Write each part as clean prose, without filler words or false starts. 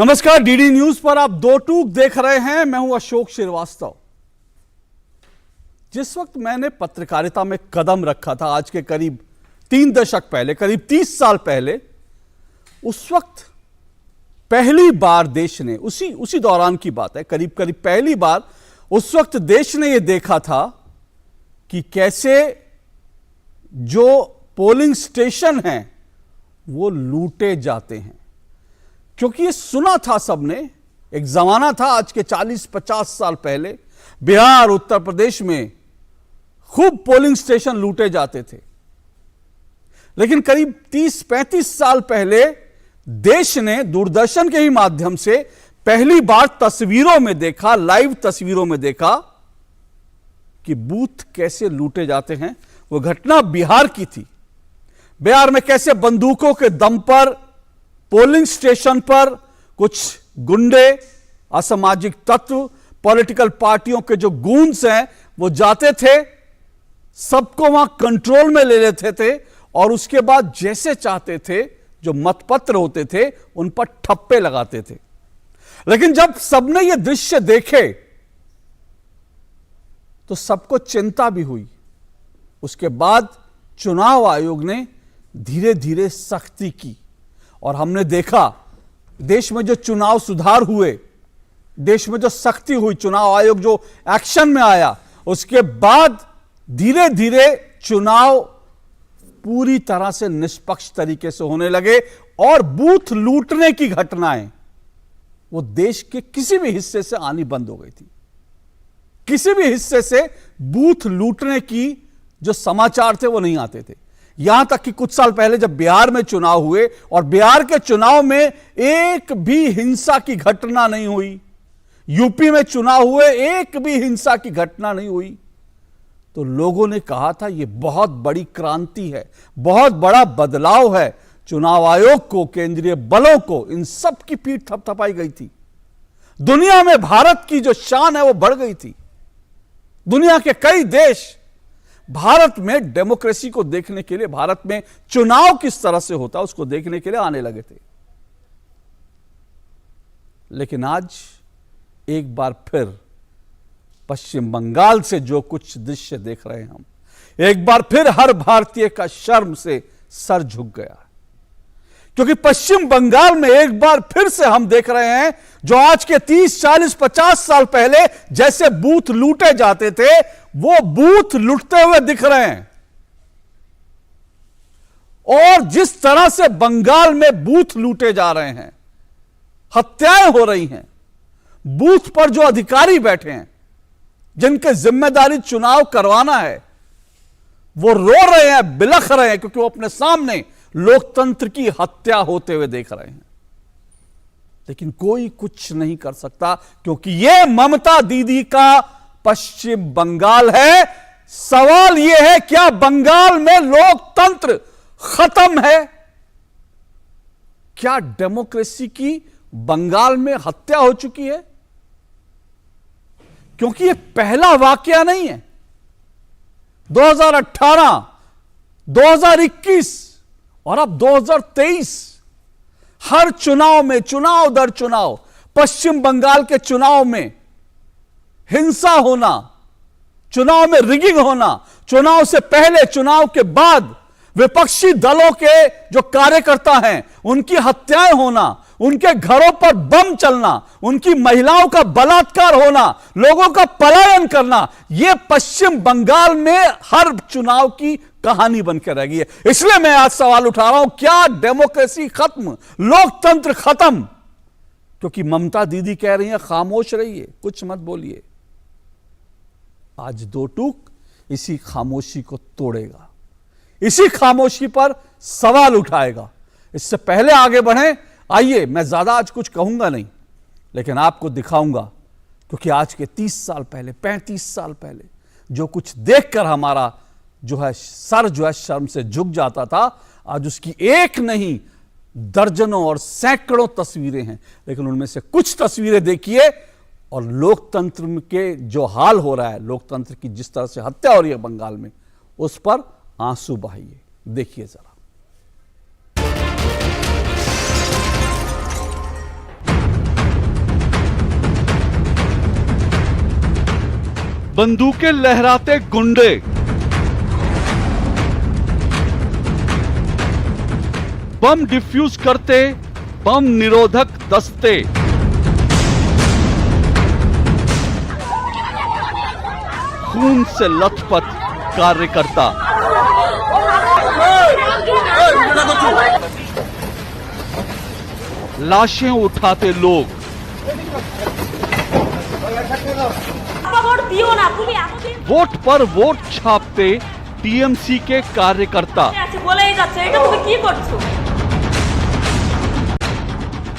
नमस्कार, DD news पर आप दो टूक देख रहे हैं। मैं हूं अशोक श्रीवास्तव। जिस वक्त मैंने पत्रकारिता में कदम रखा था, आज के करीब 3 दशक पहले, करीब 30 साल पहले, उस वक्त पहली बार देश ने, उसी दौरान की बात है, करीब करीब पहली बार उस वक्त देश ने यह देखा था कि कैसे जो पोलिंग स्टेशन हैं वो लूटे जाते हैं। क्योंकि ये सुना था सबने, एक जमाना था आज के 40-50 साल पहले बिहार, उत्तर प्रदेश में खूब पोलिंग स्टेशन लूटे जाते थे। लेकिन करीब 30-35 साल पहले देश ने दूरदर्शन के ही माध्यम से पहली बार तस्वीरों में देखा, लाइव तस्वीरों में देखा कि बूथ कैसे लूटे जाते हैं। वो घटना बिहार की थी। बिहार में कैसे बंदूकों के दम पर पोलिंग स्टेशन पर कुछ गुंडे, असामाजिक तत्व, पॉलिटिकल पार्टियों के जो गूंस हैं वो जाते थे, सबको वहां कंट्रोल में ले लेते थे और उसके बाद जैसे चाहते थे जो मतपत्र होते थे उन पर ठप्पे लगाते थे। लेकिन जब सबने ये दृश्य देखे तो सबको चिंता भी हुई। उसके बाद चुनाव आयोग ने धीरे धीरे सख्ती की और हमने देखा देश में जो चुनाव सुधार हुए, देश में जो सख्ती हुई, चुनाव आयोग जो एक्शन में आया, उसके बाद धीरे धीरे चुनाव पूरी तरह से निष्पक्ष तरीके से होने लगे और बूथ लूटने की घटनाएं वो देश के किसी भी हिस्से से आनी बंद हो गई थी। किसी भी हिस्से से बूथ लूटने की जो समाचार थे वो नहीं आते थे। यहां तक कि कुछ साल पहले जब बिहार में चुनाव हुए और बिहार के चुनाव में एक भी हिंसा की घटना नहीं हुई, यूपी में चुनाव हुए, एक भी हिंसा की घटना नहीं हुई, तो लोगों ने कहा था यह बहुत बड़ी क्रांति है, बहुत बड़ा बदलाव है। चुनाव आयोग को, केंद्रीय बलों को, इन सब की पीठ थपथपाई गई थी। दुनिया में भारत की जो शान है वो बढ़ गई थी। दुनिया के कई देश भारत में डेमोक्रेसी को देखने के लिए, भारत में चुनाव किस तरह से होता है उसको देखने के लिए आने लगे थे। लेकिन आज एक बार फिर पश्चिम बंगाल से जो कुछ दृश्य देख रहे हैं हम, एक बार फिर हर भारतीय का शर्म से सर झुक गया। क्योंकि पश्चिम बंगाल में एक बार फिर से हम देख रहे हैं जो आज के 30, 40, 50 साल पहले जैसे बूथ लूटे जाते थे वो बूथ लुटते हुए दिख रहे हैं। और जिस तरह से बंगाल में बूथ लूटे जा रहे हैं, हत्याएं हो रही हैं, बूथ पर जो अधिकारी बैठे हैं जिनकी जिम्मेदारी चुनाव करवाना है वो रो रहे हैं, बिलख रहे हैं, क्योंकि वो अपने सामने लोकतंत्र की हत्या होते हुए देख रहे हैं। लेकिन कोई कुछ नहीं कर सकता क्योंकि यह ममता दीदी का पश्चिम बंगाल है। सवाल यह है, क्या बंगाल में लोकतंत्र खत्म है? क्या डेमोक्रेसी की बंगाल में हत्या हो चुकी है? क्योंकि यह पहला वाकया नहीं है। 2018, 2021 और अब 2023 हर चुनाव में, चुनाव दर चुनाव, पश्चिम बंगाल के चुनाव में हिंसा होना, चुनाव में रिगिंग होना, चुनाव से पहले, चुनाव के बाद विपक्षी दलों के जो कार्यकर्ता हैं उनकी हत्याएं होना, उनके घरों पर बम चलना, उनकी महिलाओं का बलात्कार होना, लोगों का पलायन करना, यह पश्चिम बंगाल में हर चुनाव की कहानी बनकर रह गई है। इसलिए मैं आज सवाल उठा रहा हूं, क्या डेमोक्रेसी खत्म, लोकतंत्र खत्म? क्योंकि ममता दीदी कह रही हैं खामोश रहिए, कुछ मत बोलिए। आज दो टूक इसी खामोशी को तोड़ेगा, इसी खामोशी पर सवाल उठाएगा। इससे पहले आगे बढ़ें, आइए, मैं ज्यादा आज कुछ कहूंगा नहीं, लेकिन आपको दिखाऊंगा, क्योंकि आज के 30 साल पहले, 35 साल पहले जो कुछ देखकर हमारा जो है सर जो है शर्म से झुक जाता था, आज उसकी एक नहीं दर्जनों और सैकड़ों तस्वीरें हैं। लेकिन उनमें से कुछ तस्वीरें देखिए और लोकतंत्र के जो हाल हो रहा है, लोकतंत्र की जिस तरह से हत्या हो रही है बंगाल में, उस पर आंसू बहाइए। देखिए जरा। बंदूकें लहराते गुंडे, बम डिफ्यूज करते बम निरोधक दस्ते, खून से लथपथ कार्यकर्ता, लाशें उठाते लोग, वोट पर वोट छापते टीएमसी के कार्यकर्ता,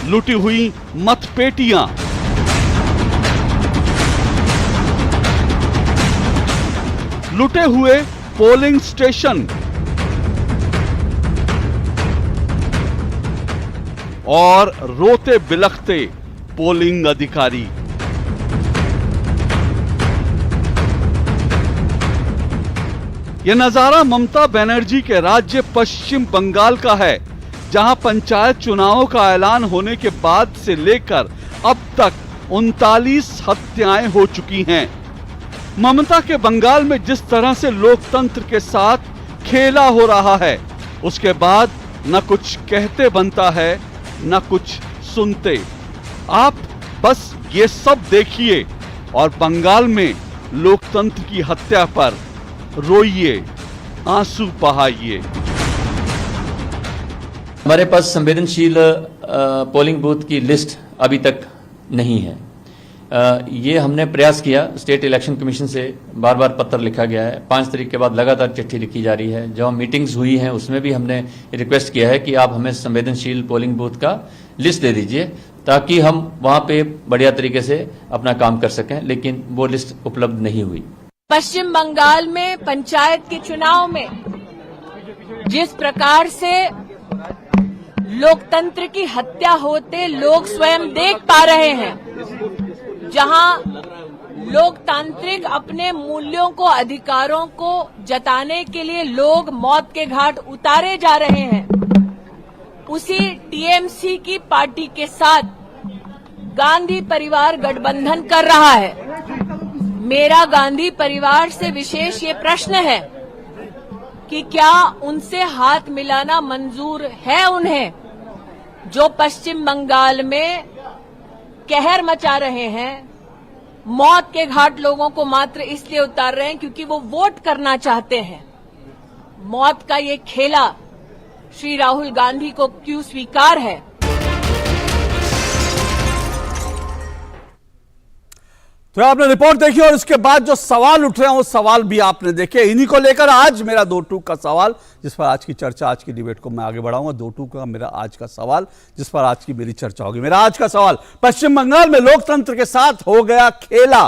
लुटी हुई मतपेटियां, लुटे हुए पोलिंग स्टेशन और रोते बिलखते पोलिंग अधिकारी। यह नजारा ममता बनर्जी के राज्य पश्चिम बंगाल का है, जहां पंचायत चुनावों का ऐलान होने के बाद से लेकर अब तक 39 हत्याएं हो चुकी हैं। ममता के बंगाल में जिस तरह से लोकतंत्र के साथ खेला हो रहा है, उसके बाद न कुछ कहते बनता है न कुछ सुनते। आप बस ये सब देखिए और बंगाल में लोकतंत्र की हत्या पर रोइए, आंसू बहाइए। हमारे पास संवेदनशील पोलिंग बूथ की लिस्ट अभी तक नहीं है। ये हमने प्रयास किया, स्टेट इलेक्शन कमीशन से बार बार पत्र लिखा गया है, 5 तारीख के बाद लगातार चिट्ठी लिखी जा रही है। जो मीटिंग्स हुई हैं उसमें भी हमने रिक्वेस्ट किया है कि आप हमें संवेदनशील पोलिंग बूथ का लिस्ट दे दीजिए ताकि हम वहां पे बढ़िया तरीके से अपना काम कर सकें, लेकिन वो लिस्ट उपलब्ध नहीं हुई। पश्चिम बंगाल में पंचायत के चुनाव में जिस प्रकार से लोकतंत्र की हत्या होते लोग स्वयं देख पा रहे हैं, जहां लोकतांत्रिक अपने मूल्यों को, अधिकारों को जताने के लिए लोग मौत के घाट उतारे जा रहे हैं, उसी टीएमसी की पार्टी के साथ गांधी परिवार गठबंधन कर रहा है। मेरा गांधी परिवार से विशेष ये प्रश्न है कि क्या उनसे हाथ मिलाना मंजूर है उन्हें, जो पश्चिम बंगाल में कहर मचा रहे हैं, मौत के घाट लोगों को मात्र इसलिए उतार रहे हैं क्योंकि वो वोट करना चाहते हैं। मौत का ये खेला श्री राहुल गांधी को क्यों स्वीकार है? तो आपने रिपोर्ट देखी और इसके बाद जो सवाल उठ रहे हैं वो सवाल भी आपने देखे। इन्हीं को लेकर आज मेरा 2 टूक का सवाल, जिस पर आज की चर्चा, आज की डिबेट को मैं आगे बढ़ाऊंगा। 2 टूक का मेरा आज का सवाल, जिस पर आज की मेरी चर्चा होगी। मेरा आज का सवाल, पश्चिम बंगाल में लोकतंत्र के साथ हो गया खेला,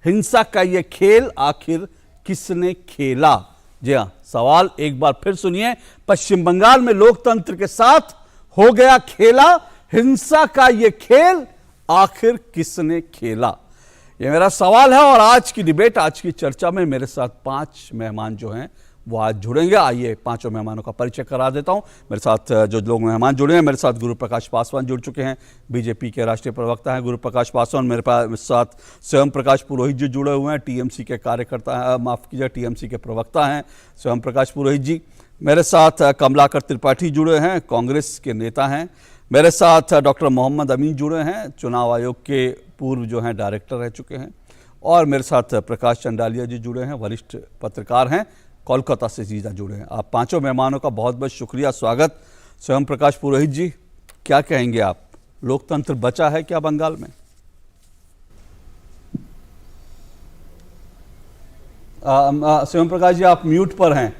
हिंसा का ये खेल आखिर किसने खेला? जी हां, सवाल एक बार फिर सुनिए। पश्चिम बंगाल में लोकतंत्र के साथ हो गया खेला, हिंसा का ये खेल आखिर किसने खेला? ये मेरा सवाल है। और आज की डिबेट, आज की चर्चा में मेरे साथ 5 मेहमान जो हैं वो आज जुड़ेंगे। आइए 5 मेहमानों का परिचय करा देता हूं। मेरे साथ जो लोग मेहमान जुड़े हैं, मेरे साथ गुरु प्रकाश पासवान जुड़ चुके हैं, बीजेपी के राष्ट्रीय प्रवक्ता हैं गुरु प्रकाश पासवान। मेरे साथ स्वयं प्रकाश पुरोहित जी जुड़े हुए हैं, टीएमसी के कार्यकर्ता हैं, माफ कीजिए टीएमसी के प्रवक्ता हैं स्वयं प्रकाश पुरोहित जी। मेरे साथ कमलाकर त्रिपाठी जुड़े हैं, कांग्रेस के नेता हैं। मेरे साथ डॉक्टर मोहम्मद अमीन जुड़े हैं, चुनाव आयोग के पूर्व जो हैं डायरेक्टर रह चुके हैं। और मेरे साथ प्रकाश चंडालिया जी जुड़े हैं, वरिष्ठ पत्रकार हैं, कोलकाता से सीधा जुड़े हैं। आप 5 मेहमानों का बहुत बहुत शुक्रिया, स्वागत। स्वयं प्रकाश पुरोहित जी, क्या कहेंगे आप? लोकतंत्र बचा है क्या बंगाल में? स्वयं प्रकाश जी आप म्यूट पर हैं।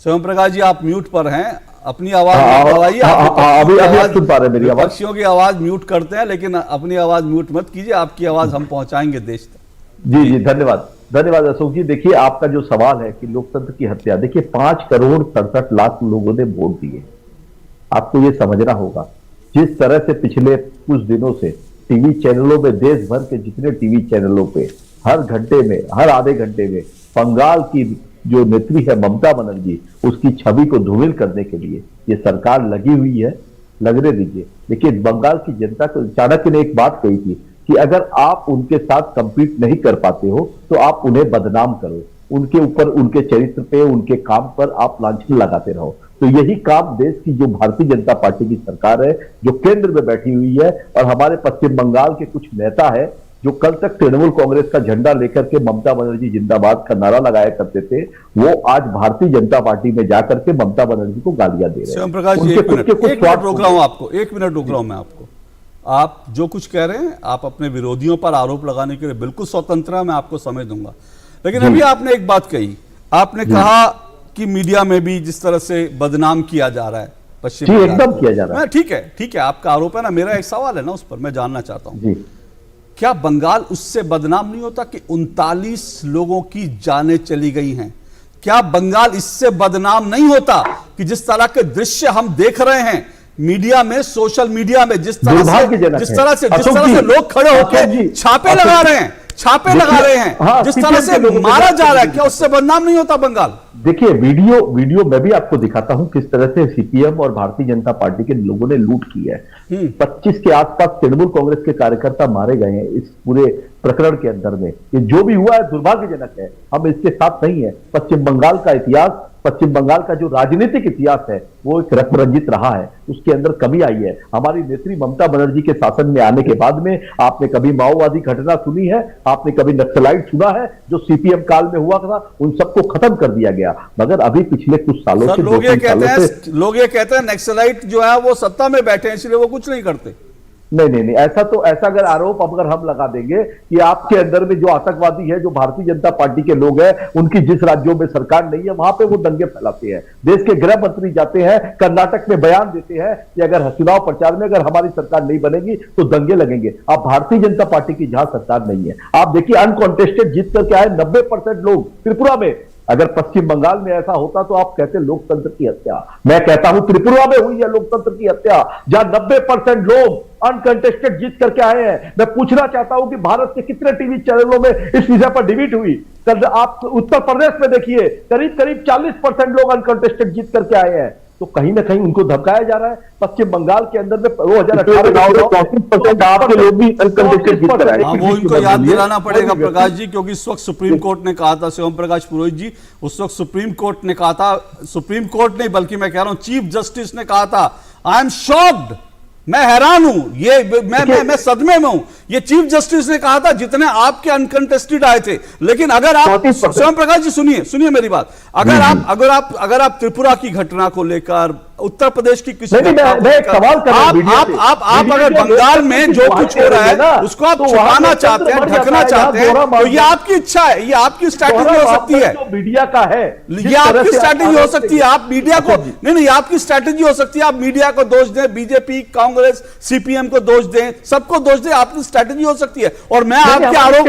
स्वयं प्रकाश जी आप म्यूट पर हैं, अपनी आवाज दबाइए। अभी सुन पा रहे मेरी आवाज? पक्षियों की आवाज म्यूट करते हैं, लेकिन अपनी आवाज म्यूट मत कीजिए, आपकी आवाज हम पहुंचाएंगे देश तक। जी जी, धन्यवाद अशोक जी। देखिए, आपका जो सवाल है कि लोकतंत्र की हत्या, देखिए 5 करोड़ 67 लाख लोगों ने वोट दिए। आपको ये समझना होगा, जिस तरह से पिछले कुछ दिनों से टीवी चैनलों में, देश भर के जितने टीवी चैनलों पे हर घंटे में, हर आधे घंटे में बंगाल की जो नेत्री है ममता बनर्जी, उसकी छवि को धूमिल करने के लिए ये सरकार लगी हुई है। लगने दीजिए। लेकिन बंगाल की जनता को चाणक्य ने एक बात कही थी कि अगर आप उनके साथ कंपीट नहीं कर पाते हो तो आप उन्हें बदनाम करो, उनके ऊपर, उनके चरित्र पे, उनके काम पर आप लांछन लगाते रहो। तो यही काम देश की जो भारतीय जनता पार्टी की सरकार है, जो केंद्र में बैठी हुई है, और हमारे पश्चिम बंगाल के कुछ नेता है जो कल तक तृणमूल कांग्रेस का झंडा लेकर के ममता बनर्जी जिंदाबाद का नारा लगाया करते थे, वो आज भारतीय जनता पार्टी में जाकर के ममता बनर्जी को गालियां दे रहे हैं। शिवम प्रकाश जी, उनके एक खुद मिनट के कुछ स्वार्थ रोक रहा हूं आपको, एक मिनट रोक रहा हूं मैं आपको। आप जो कुछ कह रहे हैं, आप अपने विरोधियों पर आरोप लगाने के लिए बिल्कुल स्वतंत्र है, मैं आपको समझ दूंगा। लेकिन अभी आपने एक बात कही, आपने कहा कि मीडिया में भी जिस तरह से बदनाम किया जा रहा है पश्चिम जी, बंगाल एकदम को। किया जा रहा है। ठीक है, ठीक है, आपका आरोप है ना, मेरा एक सवाल है ना उस पर, मैं जानना चाहता हूं जी, क्या बंगाल उससे बदनाम नहीं होता कि 39 लोगों की जानें चली गई हैं? क्या बंगाल इससे बदनाम नहीं होता कि जिस तरह के दृश्य हम देख रहे हैं मीडिया में, सोशल मीडिया में, जिस तरह से लोग खड़े होकर छापे लगा रहे हैं, जिस तरह से मारा जा रहा है, क्या उससे बदनाम नहीं होता बंगाल? देखिए, वीडियो मैं भी आपको दिखाता हूं किस तरह से सीपीएम और भारतीय जनता पार्टी के लोगों ने लूट की है। 25 के आसपास तृणमूल कांग्रेस के कार्यकर्ता मारे गए हैं इस पूरे प्रकरण के अंदर में। ये जो भी हुआ है दुर्भाग्यजनक है, हम इसके साथ नहीं है। पश्चिम बंगाल का इतिहास, पश्चिम बंगाल का जो राजनीतिक इतिहास है वो एक रक्त रंजित रहा है, उसके अंदर कमी आई है। हमारी नेत्री ममता बनर्जी के शासन में आने के बाद में आपने कभी माओवादी घटना सुनी है? आपने कभी नक्सलाइट सुना है? जो सीपीएम काल में हुआ था उन सबको खत्म कर दिया गया। मगर अभी पिछले कुछ सालों से लोग ये कहते हैं नक्सलाइट जो है वो सत्ता में बैठे हैं इसलिए वो कुछ नहीं करते। नहीं, ऐसा अगर आरोप अगर हम लगा देंगे कि आपके अंदर में जो आतंकवादी है, जो भारतीय जनता पार्टी के लोग हैं, उनकी जिस राज्यों में सरकार नहीं है वहां पे वो दंगे फैलाते हैं। देश के गृह मंत्री जाते हैं कर्नाटक में बयान देते हैं कि अगर चुनाव प्रचार में अगर हमारी सरकार नहीं बनेगी तो दंगे लगेंगे। अब भारतीय जनता पार्टी की जहां सरकार नहीं है, आप देखिए अनकॉन्टेस्टेड जीत करके आए 90% लोग त्रिपुरा में। अगर पश्चिम बंगाल में ऐसा होता तो आप कहते लोकतंत्र की हत्या। मैं कहता हूं त्रिपुरा में हुई है लोकतंत्र की हत्या, जहां 90% लोग अनकंटेस्टेड जीत करके आए हैं। मैं पूछना चाहता हूं कि भारत के कितने टीवी चैनलों में इस विषय पर डिबेट हुई? कल आप उत्तर प्रदेश में देखिए, करीब 40% लोग अनकंटेस्टेड जीत करके आए हैं। तो कहीं ना कहीं उनको धमकाया जा रहा है। पश्चिम बंगाल के अंदर में 2018 आपके लोग भी अनकंटेस्टेड जीत कर आए। वो इनको याद दिलाना पड़ेगा प्रकाश जी, क्योंकि इस वक्त सुप्रीम कोर्ट ने कहा था, शिवम प्रकाश पुरोहित जी, उस वक्त सुप्रीम कोर्ट ने कहा था, सुप्रीम कोर्ट नहीं बल्कि मैं कह रहा हूं चीफ जस्टिस ने कहा था, आई एम शॉक्ड, मैं हैरान हूं, ये मैं सदमे में हूं। ये चीफ जस्टिस ने कहा था जितने आपके अनकंटेस्टेड आए थे। लेकिन अगर आप शिवम प्रकाश जी सुनिए मेरी बात, अगर आप त्रिपुरा की घटना को लेकर, उत्तर प्रदेश की किसी आप अगर बंगाल में जो कुछ हो रहा है उसको आप छुपाना चाहते हैं, ढकना चाहते हैं, तो ये आपकी इच्छा है, ये आपकी स्ट्रैटेजी हो सकती है, मीडिया का है, ये आपकी स्ट्रैटेजी हो सकती है। आप मीडिया को नहीं, आपकी स्ट्रैटेजी हो सकती है, आप मीडिया को दोष दें, बीजेपी, कांग्रेस, सीपीएम को दोष दें, सबको दोष दें, आपकी स्ट्रैटेजी हो सकती है। और मैं आपके आरोप,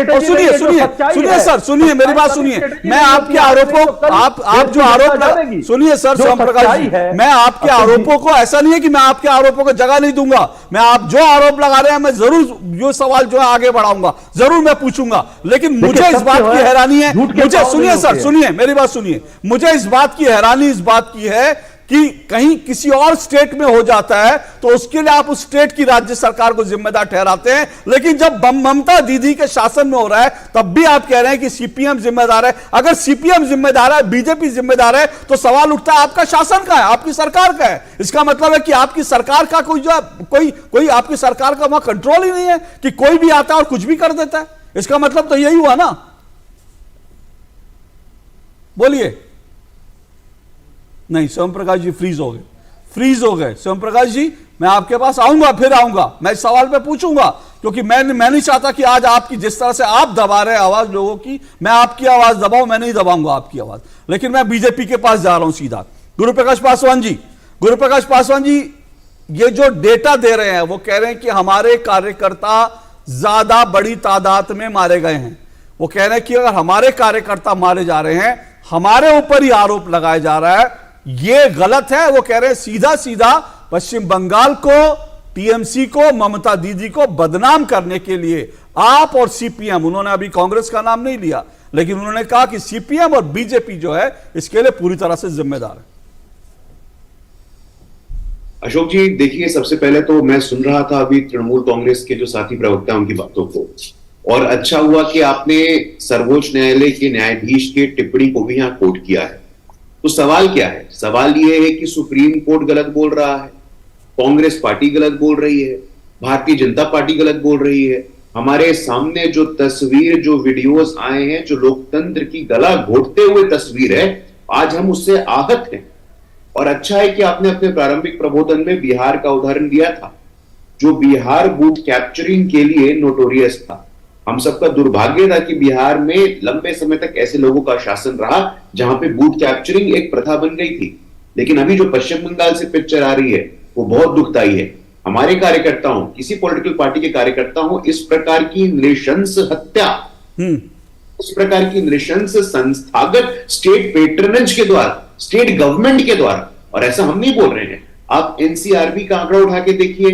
सुनिए सर, सुनिए मेरी बात सुनिए, मैं आपके आरोपों, आप जो आरोप, सुनिए सर शिवम प्रकाश जी, मैं आपके आरोपों को, ऐसा नहीं है कि मैं आपके आरोपों को जगह नहीं दूंगा, मैं आप जो आरोप लगा रहे हैं मैं जरूर जो सवाल जो है आगे बढ़ाऊंगा, जरूर मैं पूछूंगा। लेकिन मुझे इस बात की हैरानी है, मुझे सुनिए सर, सुनिए मेरी बात सुनिए, मुझे इस बात की हैरानी इस बात की है कि कहीं किसी और स्टेट में हो जाता है तो उसके लिए आप उस स्टेट की राज्य सरकार को जिम्मेदार ठहराते हैं, लेकिन जब ममता दीदी के शासन में हो रहा है तब भी आप कह रहे हैं कि सीपीएम जिम्मेदार है। अगर सीपीएम जिम्मेदार है, बीजेपी जिम्मेदार है, तो सवाल उठता है आपका शासन का है, आपकी सरकार का है। इसका मतलब है कि आपकी सरकार का कोई आपकी सरकार का वहां कंट्रोल ही नहीं है, कि कोई भी आता है और कुछ भी कर देता है। इसका मतलब तो यही हुआ ना, बोलिए। नहीं, शिवम प्रकाश जी फ्रीज हो गए। शिवम प्रकाश जी, मैं आपके पास आऊंगा, फिर आऊंगा, मैं इस सवाल पे पूछूंगा, क्योंकि मैं नहीं चाहता कि आज आपकी, जिस तरह से आप दबा रहे हैं आवाज लोगों की, मैं आपकी आवाज दबाऊं, मैं नहीं दबाऊंगा आपकी आवाज। लेकिन मैं बीजेपी के पास जा रहा हूं सीधा। गुरुप्रकाश पासवान जी, ये जो डेटा दे रहे हैं वो कह रहे हैं कि हमारे कार्यकर्ता ज्यादा बड़ी तादाद में मारे गए हैं। वो कह रहे हैं कि अगर हमारे कार्यकर्ता मारे जा रहे हैं, हमारे ऊपर ही आरोप लगाया जा रहा है, ये गलत है। वो कह रहे हैं सीधा पश्चिम बंगाल को, टीएमसी को, ममता दीदी को बदनाम करने के लिए आप और सीपीएम, उन्होंने अभी कांग्रेस का नाम नहीं लिया, लेकिन उन्होंने कहा कि सीपीएम और बीजेपी जो है इसके लिए पूरी तरह से जिम्मेदार है। अशोक जी देखिए, सबसे पहले तो मैं सुन रहा था अभी तृणमूल कांग्रेस के जो साथी प्रवक्ता उनकी बातों को, और अच्छा हुआ कि आपने सर्वोच्च न्यायालय के न्यायाधीश के टिप्पणी को भी यहाँ कोट किया है। तो सवाल क्या है? सवाल यह है कि सुप्रीम कोर्ट गलत बोल रहा है, कांग्रेस पार्टी गलत बोल रही है, भारतीय जनता पार्टी गलत बोल रही है। हमारे सामने जो तस्वीर, जो वीडियोस आए हैं, जो लोकतंत्र की गला घोटते हुए तस्वीर है, आज हम उससे आहत हैं। और अच्छा है कि आपने अपने प्रारंभिक प्रबोधन में बिहार का उदाहरण दिया था, जो बिहार बूथ कैप्चरिंग के लिए नोटोरियस था। हम सबका दुर्भाग्य था कि बिहार में लंबे समय तक ऐसे लोगों का शासन रहा जहां पे बूथ कैप्चरिंग एक प्रथा बन गई थी। लेकिन अभी जो पश्चिम बंगाल से पिक्चर आ रही है वो बहुत दुखदाई है। हमारे कार्यकर्ताओं, किसी पॉलिटिकल पार्टी के कार्यकर्ता हो, इस प्रकार की नृशंस हत्या, इस प्रकार की नृशंस संस्थागत स्टेट पेट्रनेज के द्वारा, स्टेट गवर्नमेंट के द्वारा, और ऐसा हम नहीं बोल रहे हैं, आप एनसीआरबी का आंकड़ा उठा के देखिए,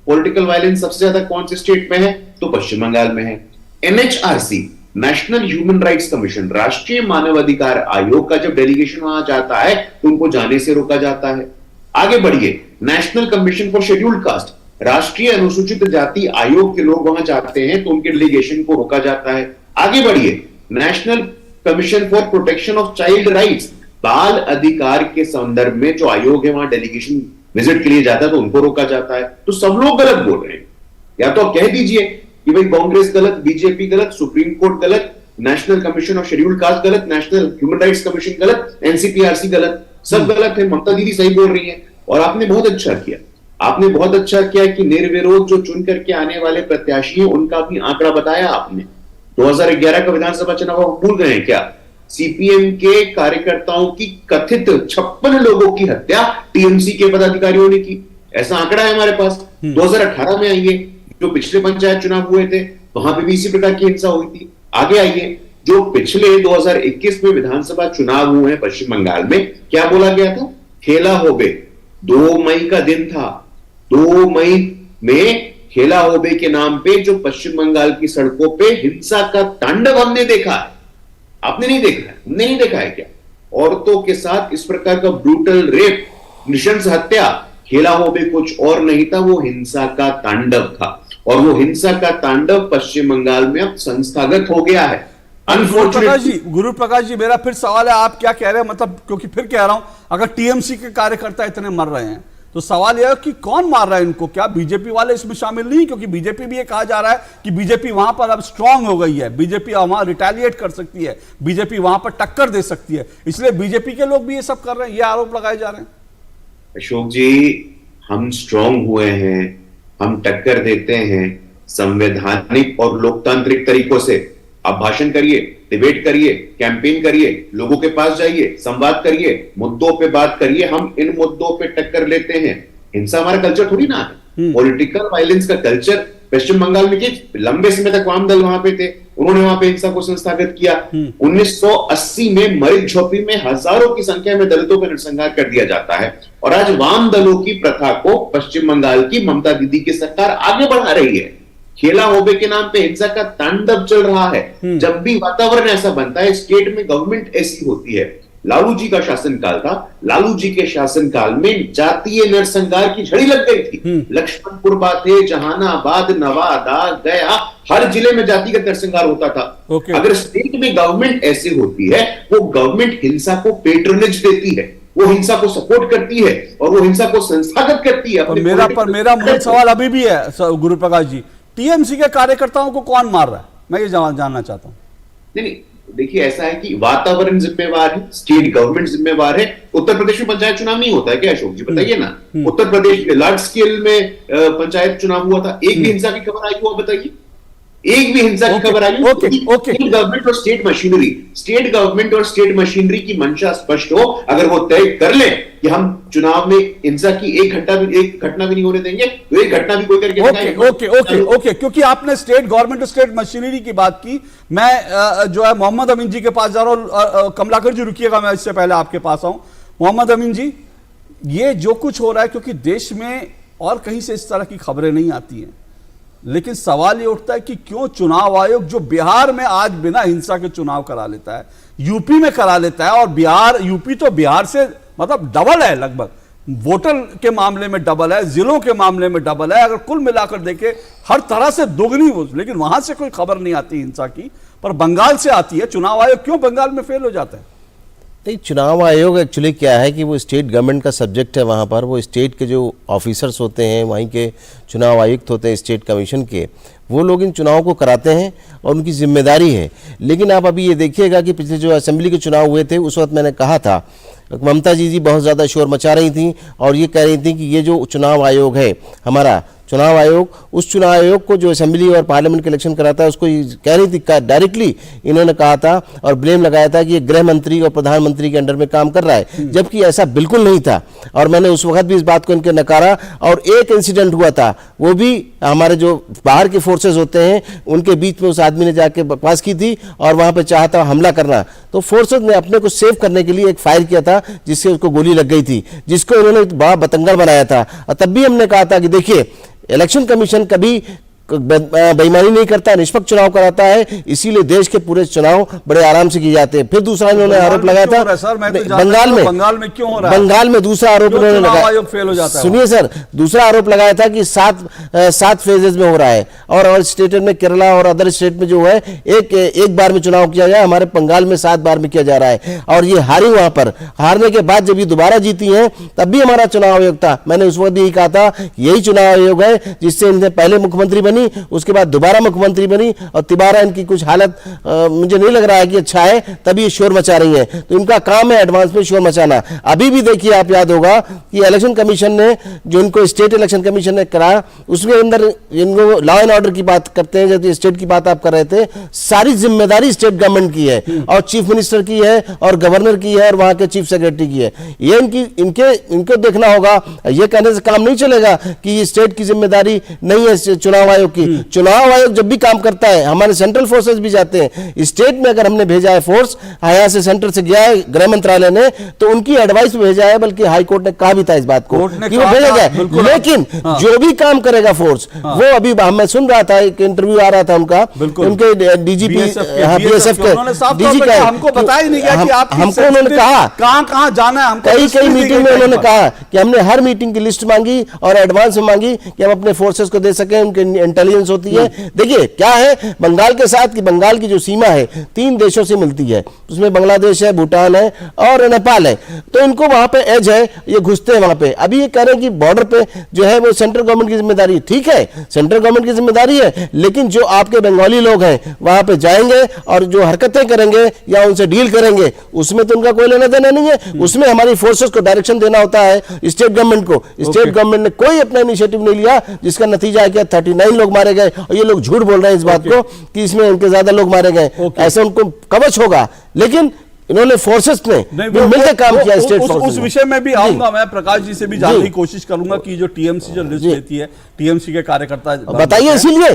पॉलिटिकल वायलेंस सबसे ज्यादा कौन से स्टेट में है, तो पश्चिम बंगाल में है। NHRC, national human rights commission, राष्ट्रीय मानवाधिकार आयोग का जब डेलीगेशन वहां जाता है तो उनको जाने से रोका जाता है। आगे बढ़िए, national commission for scheduled caste, राष्ट्रीय अनुसूचित जाति आयोग के लोग वहां जाते हैं तो उनके डेलीगेशन को रोका जाता है। आगे बढ़िए, national commission for protection of child rights, बाल अधिकार के संदर्भ में जो आयोग है वहां डेलीगेशन विजिट के लिए जाता है तो उनको रोका जाता है। तो सब लोग गलत बोल रहे हैं। या तो आप कह दीजिए कि भाई कांग्रेस गलत, बीजेपी गलत, सुप्रीम कोर्ट गलत, national commission of scheduled caste गलत, नेशनल ह्यूमन राइट्स कमीशन गलत, एनसीपीआरसी गलत, सब गलत है, ममता दीदी सही बोल रही है। और आपने बहुत अच्छा किया, आपने बहुत अच्छा किया कि निर्विरोध जो चुन करके आने वाले प्रत्याशी हैं उनका भी आंकड़ा बताया आपने। 2011 का विधानसभा चुनाव भूल गए हैं क्या? सीपीएम के कार्यकर्ताओं की कथित 56 लोगों की हत्या टीएमसी के पदाधिकारियों ने की, ऐसा आंकड़ा है हमारे पास। 2018 में आइए, जो पिछले पंचायत चुनाव हुए थे वहां पे भी इसी प्रकार की हिंसा हुई थी। आगे आइए, जो पिछले 2021 में विधानसभा चुनाव हुए हैं पश्चिम बंगाल में, क्या बोला गया था? खेला होबे, 2 मई का दिन था, 2 मई में खेला होबे के नाम पे जो पश्चिम बंगाल की सड़कों पे हिंसा का तांडव हमने देखा है। आपने नहीं देखा है? हमने नहीं देखा है क्या? औरतों के साथ इस प्रकार का ब्रूटल रेप, नृशंस हत्या, खेला होबे कुछ और नहीं था, वो हिंसा का तांडव था। और वो हिंसा का तांडव पश्चिम बंगाल में अब संस्थागत हो गया है। गुरु प्रकाश जी, मेरा फिर सवाल है, आप क्या कह रहे हैं? मतलब, क्योंकि फिर कह रहा हूं, अगर टीएमसी के कार्यकर्ता इतने मर रहे हैं तो सवाल यह है कि कौन मार रहा है इनको? क्या बीजेपी वाले इसमें शामिल नहीं? क्योंकि बीजेपी भी ये कहा जा रहा है कि बीजेपी वहां पर अब स्ट्रांग हो गई है, बीजेपी वहां रिटेलिएट कर सकती है, बीजेपी वहां पर टक्कर दे सकती है, इसलिए बीजेपी के लोग भी ये सब कर रहे हैं, ये आरोप लगाए जा रहे हैं। अशोक जी, हम स्ट्रांग हुए हैं, हम टक्कर देते हैं संवैधानिक और लोकतांत्रिक तरीकों से। आप भाषण करिए, डिबेट करिए, कैंपेन करिए, लोगों के पास जाइए, संवाद करिए, मुद्दों पे बात करिए, हम इन मुद्दों पे टक्कर लेते हैं। हिंसा हमारा कल्चर थोड़ी ना है। पॉलिटिकल वायलेंस का कल्चर पश्चिम बंगाल में, लंबे समय तक वाम दल वहां पे थे, उन्होंने वहां पे हिंसा को संस्थागत किया। 1980 में मरीज झोपड़ी में हजारों की संख्या में दलितों का नरसंहार कर दिया जाता है, और आज वाम दलों की प्रथा को पश्चिम बंगाल की ममता दीदी की सरकार आगे बढ़ा रही है। खेला होबे के नाम पे हिंसा का तांडव चल रहा है। जब भी वातावरण ऐसा बनता है, स्टेट में गवर्नमेंट ऐसी होती है। लालू जी का शासनकाल था, लालू जी के शासनकाल में जातीय नरसंहार की झड़ी लग गई थी। लक्ष्मणपुर बाते, जहानाबाद, नवादा, गया, हर जिले में जातिगत नरसंहार होता था। अगर स्टेट में गवर्नमेंट ऐसी होती है, वो गवर्नमेंट हिंसा को पेट्रोनेज देती है, वो हिंसा को सपोर्ट करती है और वो हिंसा को संस्थागत करती है। मेरा मूल सवाल अभी भी है गुरु प्रकाश जी, टीएमसी के कार्यकर्ताओं को कौन मार रहा है? मैं ये जानना चाहता हूं। नहीं, देखिए ऐसा है कि वातावरण जिम्मेवार है, स्टेट गवर्नमेंट जिम्मेवार है। उत्तर प्रदेश में पंचायत चुनाव नहीं होता है क्या अशोक जी? बताइए ना। उत्तर प्रदेश में लार्ज स्केल में पंचायत चुनाव हुआ था, एक भी हिंसा की खबर आई हुआ बताइए? एक भी हिंसा की खबर आई? गवर्नमेंट और स्टेट मशीनरी, स्टेट गवर्नमेंट और स्टेट मशीनरी की मंशा स्पष्ट हो, अगर वो तय कर ले कि हम चुनाव में हिंसा की एक घटना भी नहीं होने देंगे, तो एक घटना भी कोई करके ओके। क्योंकि आपने स्टेट गवर्नमेंट और स्टेट मशीनरी की बात की, मैं जो है मोहम्मद अमीन जी के पास जा रहा हूं। कमलाकर जी रुकिएगा, मैं इससे पहले आपके पास आऊं। मोहम्मद अमीन जी, ये जो कुछ हो रहा है, क्योंकि देश में और कहीं से इस तरह की खबरें नहीं आती हैं, लेकिन सवाल ये उठता है कि क्यों चुनाव आयोग, जो बिहार में आज बिना हिंसा के चुनाव करा लेता है, यूपी में करा लेता है, और यूपी तो बिहार से मतलब डबल है लगभग, वोटर के मामले में डबल है, जिलों के मामले में डबल है। अगर कुल मिलाकर देखें हर तरह से दोगुनी हो, लेकिन वहां से कोई खबर नहीं आती हिंसा की, पर बंगाल से आती है। चुनाव आयोग क्यों बंगाल में फेल हो जाता है? नहीं, चुनाव आयोग एक्चुअली क्या है कि वो स्टेट गवर्नमेंट का सब्जेक्ट है। वहाँ पर वो स्टेट के जो ऑफिसर्स होते हैं, वहीं के चुनाव आयुक्त होते हैं स्टेट कमीशन के, वो लोग इन चुनाव को कराते हैं और उनकी जिम्मेदारी है। लेकिन आप अभी ये देखिएगा कि पिछले जो असेंबली के चुनाव हुए थे उस वक्त मैंने कहा था, ममता जी बहुत ज़्यादा शोर मचा रही थी और ये कह रही थी कि ये जो चुनाव आयोग है हमारा चुनाव आयोग, उस चुनाव आयोग को जो असेंबली और पार्लियामेंट के इलेक्शन कराता है उसको कह रही थी, डायरेक्टली इन्होंने कहा था और ब्लेम लगाया था कि ये गृह मंत्री और प्रधानमंत्री के अंडर में काम कर रहा है, जबकि ऐसा बिल्कुल नहीं था। और मैंने उस वक्त भी इस बात को इनके नकारा। और एक इंसिडेंट हुआ था, वो भी हमारे जो बाहर के फोर्सेज होते हैं उनके बीच में उस आदमी ने जाके बकवास की थी और वहां पर चाहता हमला करना, तो फोर्सेज ने अपने को सेव करने के लिए एक फायर किया था जिससे उसको गोली लग गई थी, जिसको उन्होंने बड़ा बतंगड़ बनाया था। और तब भी हमने कहा था कि देखिए इलेक्शन कमीशन कभी बेईमानी नहीं करता, निष्पक्ष चुनाव कराता है, इसीलिए देश के पूरे चुनाव बड़े आराम से किए जाते हैं। फिर दूसरा इन्होंने आरोप लगाया था बंगाल में क्यों हो रहा है? बंगाल में दूसरा आरोप इन्होंने लगाया, सुनिए सर, दूसरा आरोप लगाया था कि 7 फेजेस में हो रहा है और स्टेट में केरला और अदर स्टेट में जो है एक बार में चुनाव किया जाए, हमारे बंगाल में 7 बार में किया जा रहा है। और ये हारी, वहां पर हारने के बाद जब ये दोबारा जीती है तब भी हमारा चुनाव आयोग था। मैंने उस वक्त भी कहा था यही चुनाव आयोग है जिससे इनसे पहले मुख्यमंत्री बनी, उसके बाद दोबारा मुख्यमंत्री बनी और तिबारा इनकी कुछ हालत मुझे नहीं लग रहा है कि अच्छा है, तभी ये शोर मचा रही है। तो इनका काम है एडवांस में शोर मचाना। अभी भी देखिए, आप याद होगा कि इलेक्शन कमीशन ने जो इनको स्टेट इलेक्शन कमीशन ने करा, उसके अंदर इनको लॉ एंड ऑर्डर की बात करते हैं, जब स्टेट की बात आप कर रहे थे, सारी जिम्मेदारी स्टेट गवर्नमेंट की है और चीफ मिनिस्टर की है और गवर्नर की है और वहां के चीफ सेक्रेटरी की है। ये इनको देखना होगा। ये कहने से काम नहीं चलेगा कि स्टेट की जिम्मेदारी नहीं है चुनाव आयोग की। चुनाव आयोग जब भी काम करता है, हमारे सेंट्रल फोर्सेस भी जाते हैं स्टेट में। अगर हमने भेजा है फोर्स, यहाँ से सेंटर से गया है गृह मंत्रालय ने, तो उनकी एडवाइस भेजा है, बल्कि हाई कोर्ट ने कहा भी था इस बात को कि वो भेजा गया। लेकिन जो भी काम करेगा फोर्स, वो अभी मैं सुन रहा था, एक इंटरव्यू आ रहा था उनका डीजीपी बीएसएफ के डीजी का, हमको बताया नहीं गया कि आप हमको उन्होंने कहा कहां जाना है। कई मीटिंग में उन्होंने कहा कि हमने हर मीटिंग की लिस्ट मांगी और एडवांस में मांगी कि हम अपने फोर्सेस को दे सकें, उनके इंटेलिजेंस होती है। देखिए क्या है बंगाल के साथ, कि बंगाल की जो सीमा है 3 देशों से मिलती है, उसमें बांग्लादेश है, भूटान है और नेपाल है। तो इनको वहां पे एज है, ये घुसते हैं वहां पे। अभी ये कह रहे हैं कि बॉर्डर पे जो है वो सेंट्रल गवर्नमेंट की जिम्मेदारी, ठीक है सेंट्रल गवर्नमेंट की जिम्मेदारी है, लेकिन जो आपके बंगाली लोग हैं वहां पे जाएंगे और जो हरकतें करेंगे या उनसे डील करेंगे, उसमें तो उनका कोई लेना देना नहीं है। उसमें हमारी फोर्सेस को डायरेक्शन देना होता है स्टेट गवर्नमेंट को। स्टेट गवर्नमेंट ने कोई अपना इनिशिएटिव नहीं लिया, जिसका नतीजा है कि 39 लोग मारे गए। और ये लोग झूठ बोल रहे हैं इस बात को कि इसमें उनके ज्यादा लोग मारे गए, ऐसा उनको कवच होगा। लेकिन इन्होंने फोर्सेस ने मिलकर काम किया स्टेट फोर्सेस। उस विषय में भी आऊंगा मैं, प्रकाश जी से भी जानने की कोशिश करूंगा कि जो टीएमसी जो लिस्ट देती है, टीएमसी के कार्यकर्ता बताइए। इसीलिए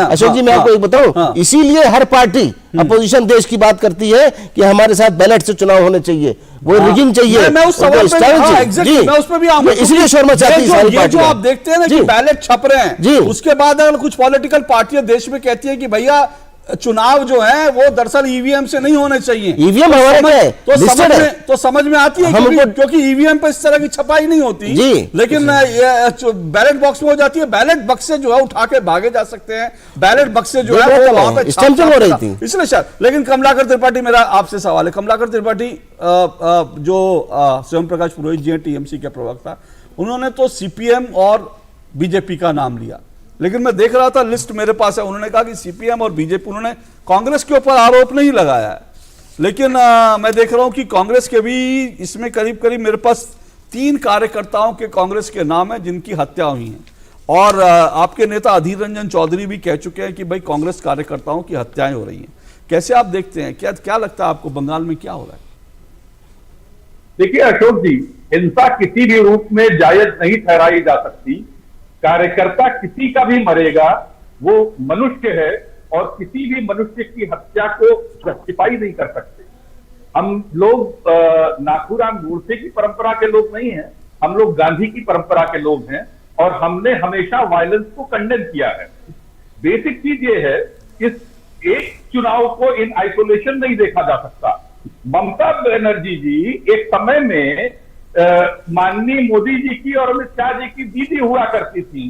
अशोक जी मैं आपको एक बताऊं, इसीलिए हर पार्टी अपोजिशन देश की बात करती है कि हमारे साथ बैलेट से चुनाव होने चाहिए, वो रिगिंग चाहिए। मैं उस सवाल पे मैं उस पर भी आऊंगा, इसलिए शोर मचाती है सारी पार्टियां। जो आप देखते हैं ना कि बैलेट छप रहे हैं, उसके बाद अगर कुछ पॉलिटिकल पार्टियां देश में कहती है कि भैया चुनाव जो है वो दरअसल ईवीएम से नहीं होने चाहिए, ईवीएम हमारे तो समझ में आती है क्योंकि ईवीएम पे इस तरह की छपाई नहीं होती, लेकिन बैलेट बॉक्स में हो जाती है। बैलेट बक्स से जो है उठा के भागे जा सकते हैं, बैलेट बक्स से जो है वहां पे स्टैंपिंग हो रही थी, इसलिए शायद। लेकिन कमलाकर त्रिपाठी, मेरा आपसे सवाल है, कमलाकर त्रिपाठी जो स्वयं प्रकाश पुरोहित जी हैं टीएमसी के प्रवक्ता, उन्होंने तो सीपीएम और बीजेपी का नाम लिया, लेकिन मैं देख रहा था लिस्ट मेरे पास है, उन्होंने कहा कि सीपीएम और बीजेपी, उन्होंने कांग्रेस के ऊपर आरोप नहीं लगाया है। लेकिन मैं देख रहा हूं कि कांग्रेस के भी इसमें करीब करीब मेरे पास 3 कार्यकर्ताओं के कांग्रेस के नाम है जिनकी हत्या हुई है। और आपके नेता अधीर रंजन चौधरी भी कह चुके हैं कि भाई कांग्रेस कार्यकर्ताओं की हत्याएं हो रही हैं। कैसे आप देखते हैं, क्या लगता है आपको बंगाल में क्या हो रहा है? देखिए अशोक जी, हिंसा किसी भी रूप में जायज नहीं ठहराई जा सकती। कार्यकर्ता किसी का भी मरेगा, वो मनुष्य है और किसी भी मनुष्य की हत्या को जस्टिफाई नहीं कर सकते। हम लोग नाथूराम गोडसे की परंपरा के लोग नहीं हैं, हम लोग गांधी की परंपरा के लोग हैं और हमने हमेशा वायलेंस को कंडेम किया है। बेसिक चीज ये है, इस एक चुनाव को इन आइसोलेशन नहीं देखा जा सकता। ममता बनर्जी जी एक समय में माननीय मोदी जी की और अमित शाह जी की दीदी हुआ करती थी,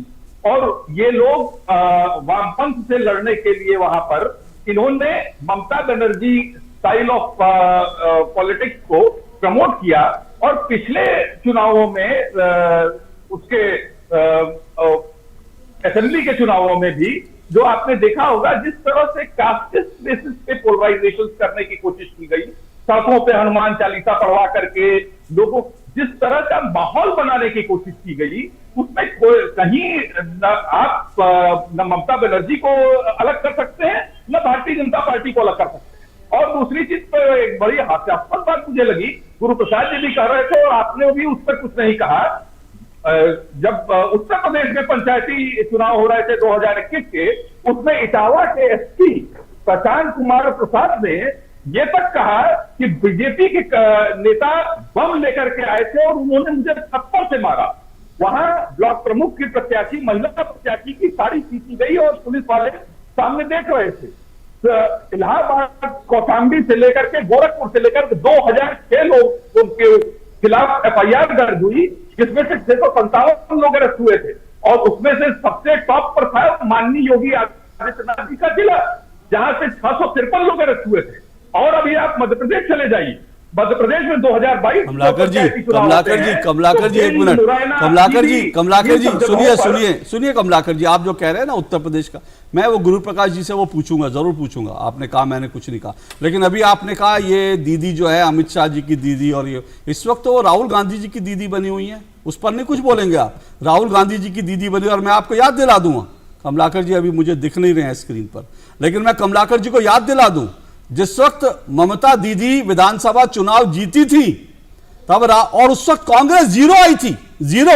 और ये लोग वामपंथ से लड़ने के लिए वहां पर इन्होंने Mamata Banerjee style of politics को प्रमोट किया। और पिछले चुनावों में उसके असेंबली के चुनावों में भी जो आपने देखा होगा, जिस तरह से कास्टिस्ट बेसिस पे पोलराइजेशन करने की कोशिश की गई, सड़कों पे हनुमान चालीसा पढ़वा करके लोगों जिस तरह का माहौल बनाने की कोशिश की गई, उसमें कहीं आप न ममता बनर्जी को अलग कर सकते हैं, न भारतीय जनता पार्टी को अलग कर सकते हैं। और दूसरी चीज पर एक बड़ी हास्यास्पद बात मुझे लगी, गुरु प्रसाद जी भी कह रहे थे और आपने भी उस पर कुछ नहीं कहा। जब उत्तर प्रदेश में पंचायती चुनाव हो रहे थे 2021 के, उसमें इटावा के एसपी प्रशांत कुमार प्रसाद ने ये तक कहा कि बीजेपी के नेता बम लेकर के आए थे और उन्होंने मुझे थप्पड़ से मारा। वहां ब्लॉक प्रमुख की प्रत्याशी, महिला प्रत्याशी की साड़ी खींची गई और पुलिस वाले सामने देख रहे थे। तो इलाहाबाद, कौशाम्बी से लेकर के गोरखपुर से लेकर 2006 लोग उनके खिलाफ FIR दर्ज हुई, जिसमें से 657 लोग अरेस्ट हुए थे। और उसमें से सबसे टॉप पर था माननीय योगी आदित्यनाथ जी का जिला, जहां से 653 लोग अरेस्ट हुए थे। और अभी आप मध्य प्रदेश चले जाइए, मध्य प्रदेश में 2022 कमलाकर जी एक मिनट, कमलाकर जी सुनिए कमलाकर जी, आप जो कह रहे हैं ना उत्तर प्रदेश का, मैं वो गुरु प्रकाश जी से वो पूछूंगा, जरूर पूछूंगा। आपने कहा, मैंने कुछ नहीं कहा, लेकिन अभी आपने कहा ये दीदी जो है अमित शाह जी की दीदी, और ये इस वक्त तो वो राहुल गांधी जी की दीदी बनी हुई है, उस पर नहीं कुछ बोलेंगे आप? राहुल गांधी जी की दीदी बनी, और मैं आपको याद दिला दूंगा, कमलाकर जी अभी मुझे दिख नहीं रहे हैं स्क्रीन पर, लेकिन मैं कमलाकर जी को याद दिला दूं, जिस वक्त ममता दीदी विधानसभा चुनाव जीती थी तब और उस वक्त कांग्रेस 0 आई थी, 0।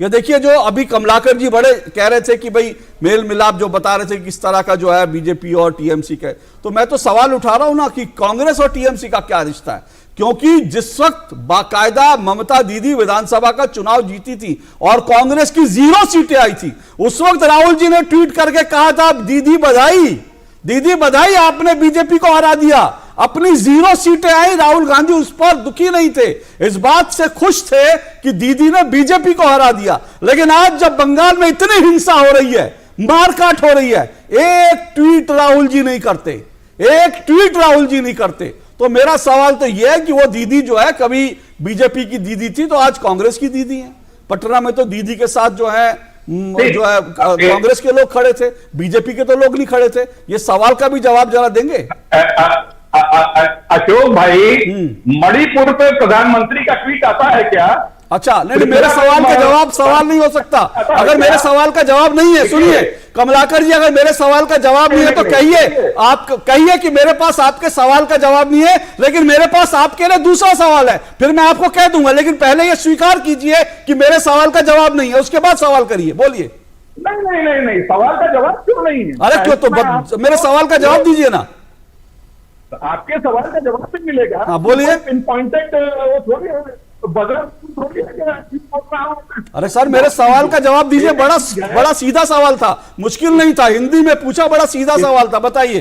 ये देखिए, जो अभी कमलाकर जी बड़े कह रहे थे कि भाई मेल मिलाप जो बता रहे थे किस तरह का जो है बीजेपी और टीएमसी का, तो मैं तो सवाल उठा रहा हूं ना कि कांग्रेस और टीएमसी का क्या रिश्ता है, क्योंकि जिस वक्त बाकायदा ममता दीदी विधानसभा का चुनाव जीती थी और कांग्रेस की 0 सीटें आई थी, उस वक्त राहुल जी ने ट्वीट करके कहा था दीदी बधाई, दीदी बधाई, आपने बीजेपी को हरा दिया, अपनी 0 सीटें आई। राहुल गांधी उस पर दुखी नहीं थे, इस बात से खुश थे कि दीदी ने बीजेपी को हरा दिया। लेकिन आज जब बंगाल में इतनी हिंसा हो रही है, मारकाट हो रही है, एक ट्वीट राहुल जी नहीं करते, एक ट्वीट राहुल जी नहीं करते। तो मेरा सवाल तो यह है कि वो दीदी जो है कभी बीजेपी की दीदी थी तो आज कांग्रेस की दीदी है। पटना में तो दीदी के साथ जो है कांग्रेस के लोग खड़े थे, बीजेपी के तो लोग नहीं खड़े थे। ये सवाल का भी जवाब जरा देंगे? अशोक भाई, मणिपुर पे प्रधानमंत्री का ट्वीट आता है क्या? अच्छा, नहीं, मेरे सवाल का जवाब सवाल नहीं हो सकता अगर मेरे सवाल का जवाब नहीं है। सुनिए कमलाकर जी, अगर मेरे सवाल का जवाब नहीं है तो कहिए, आप कहिए कि मेरे पास आपके सवाल का जवाब नहीं है, लेकिन मेरे पास आपके लिए दूसरा सवाल है, फिर मैं आपको कह दूंगा। लेकिन पहले ये स्वीकार कीजिए कि मेरे सवाल का जवाब नहीं है, उसके बाद सवाल करिए, बोलिए। नहीं, सवाल का जवाब क्यों नहीं है? अरे क्यों, तो मेरे सवाल का जवाब दीजिए ना। आपके सवाल का जवाब भी मिलेगा। हाँ, बोलिए। पिनपॉइंटेड वो थोड़ी अरे सर, मेरे सवाल का जवाब दीजिए, बड़ा सीधा सवाल था, मुश्किल नहीं था, हिंदी में पूछा, बड़ा सीधा सवाल था, बताइए।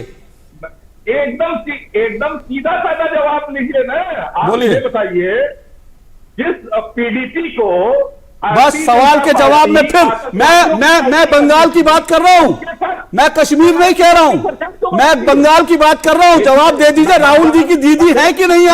एकदम सीधा साधा जवाब लीजिए ना। आप ये बताइए, जिस पीडीपी को बस सवाल के जवाब में फिर मैं बंगाल की बात कर रहा हूं, मैं कश्मीर नहीं कह रहा हूं, मैं बंगाल की बात कर रहा हूं। जवाब दे दीजिए, राहुल जी की दीदी है कि नहीं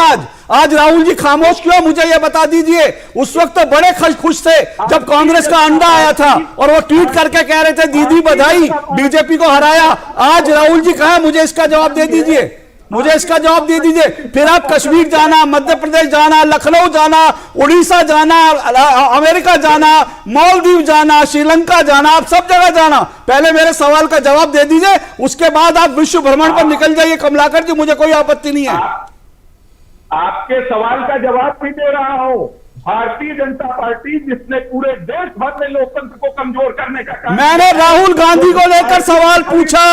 आज राहुल जी खामोश क्यों, मुझे यह बता दीजिए। उस वक्त तो बड़े खुश थे जब कांग्रेस का अंडा आया था और वो ट्वीट करके कह रहे थे दीदी बधाई, बीजेपी को हराया। आज राहुल जी कहां, मुझे इसका जवाब दे दीजिए, मुझे इसका जवाब दे दीजिए। फिर आप कश्मीर जाना, मध्य प्रदेश जाना, लखनऊ जाना, उड़ीसा जाना, अमेरिका जाना, मालदीव जाना, श्रीलंका जाना, आप सब जगह जाना। पहले मेरे सवाल का जवाब दे दीजिए, उसके बाद आप विश्व भ्रमण पर निकल जाइए कमलाकर जी, मुझे कोई आपत्ति नहीं है। आपके सवाल का जवाब भी दे रहा हूं। भारतीय जनता पार्टी जिसने पूरे देश भर में लोकतंत्र को कमजोर करने का काम, मैंने राहुल गांधी को लेकर सवाल पूछा,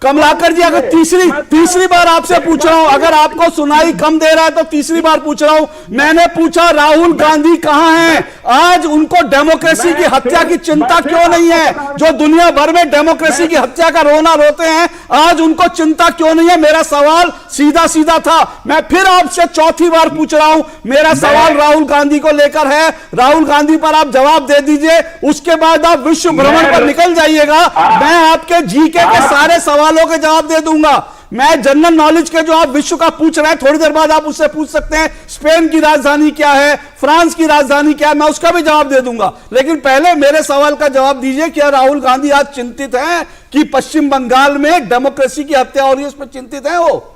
कमलाकर जी, अगर तीसरी बार आपसे पूछ रहा हूं, अगर आपको सुनाई कम दे रहा है तो तीसरी बार पूछ रहा हूं। मैंने पूछा राहुल गांधी कहां हैं? आज उनको डेमोक्रेसी की हत्या की चिंता क्यों नहीं है? जो दुनिया भर में डेमोक्रेसी की हत्या का रोना रोते हैं, आज उनको चिंता क्यों नहीं है? मेरा सवाल सीधा सीधा था। मैं फिर आपसे चौथी बार पूछ रहा हूं, मेरा सवाल राहुल गांधी को लेकर है। राहुल गांधी पर आप जवाब दे दीजिए, उसके बाद आप विश्व भ्रमण पर निकल जाइएगा। मैं आपके जीके के सारे सवालों के जवाब दे दूंगा। मैं जनरल नॉलेज के जो आप विश्व का पूछ रहे हैं, थोड़ी देर बाद आप उससे पूछ सकते हैं स्पेन की राजधानी क्या है, फ्रांस की राजधानी क्या है, मैं उसका भी जवाब दे दूंगा। लेकिन पहले मेरे सवाल का जवाब दीजिए, क्या राहुल गांधी आज चिंतित हैं कि पश्चिम बंगाल में डेमोक्रेसी की हत्या हो रही है, उस पर चिंतित हैं वो?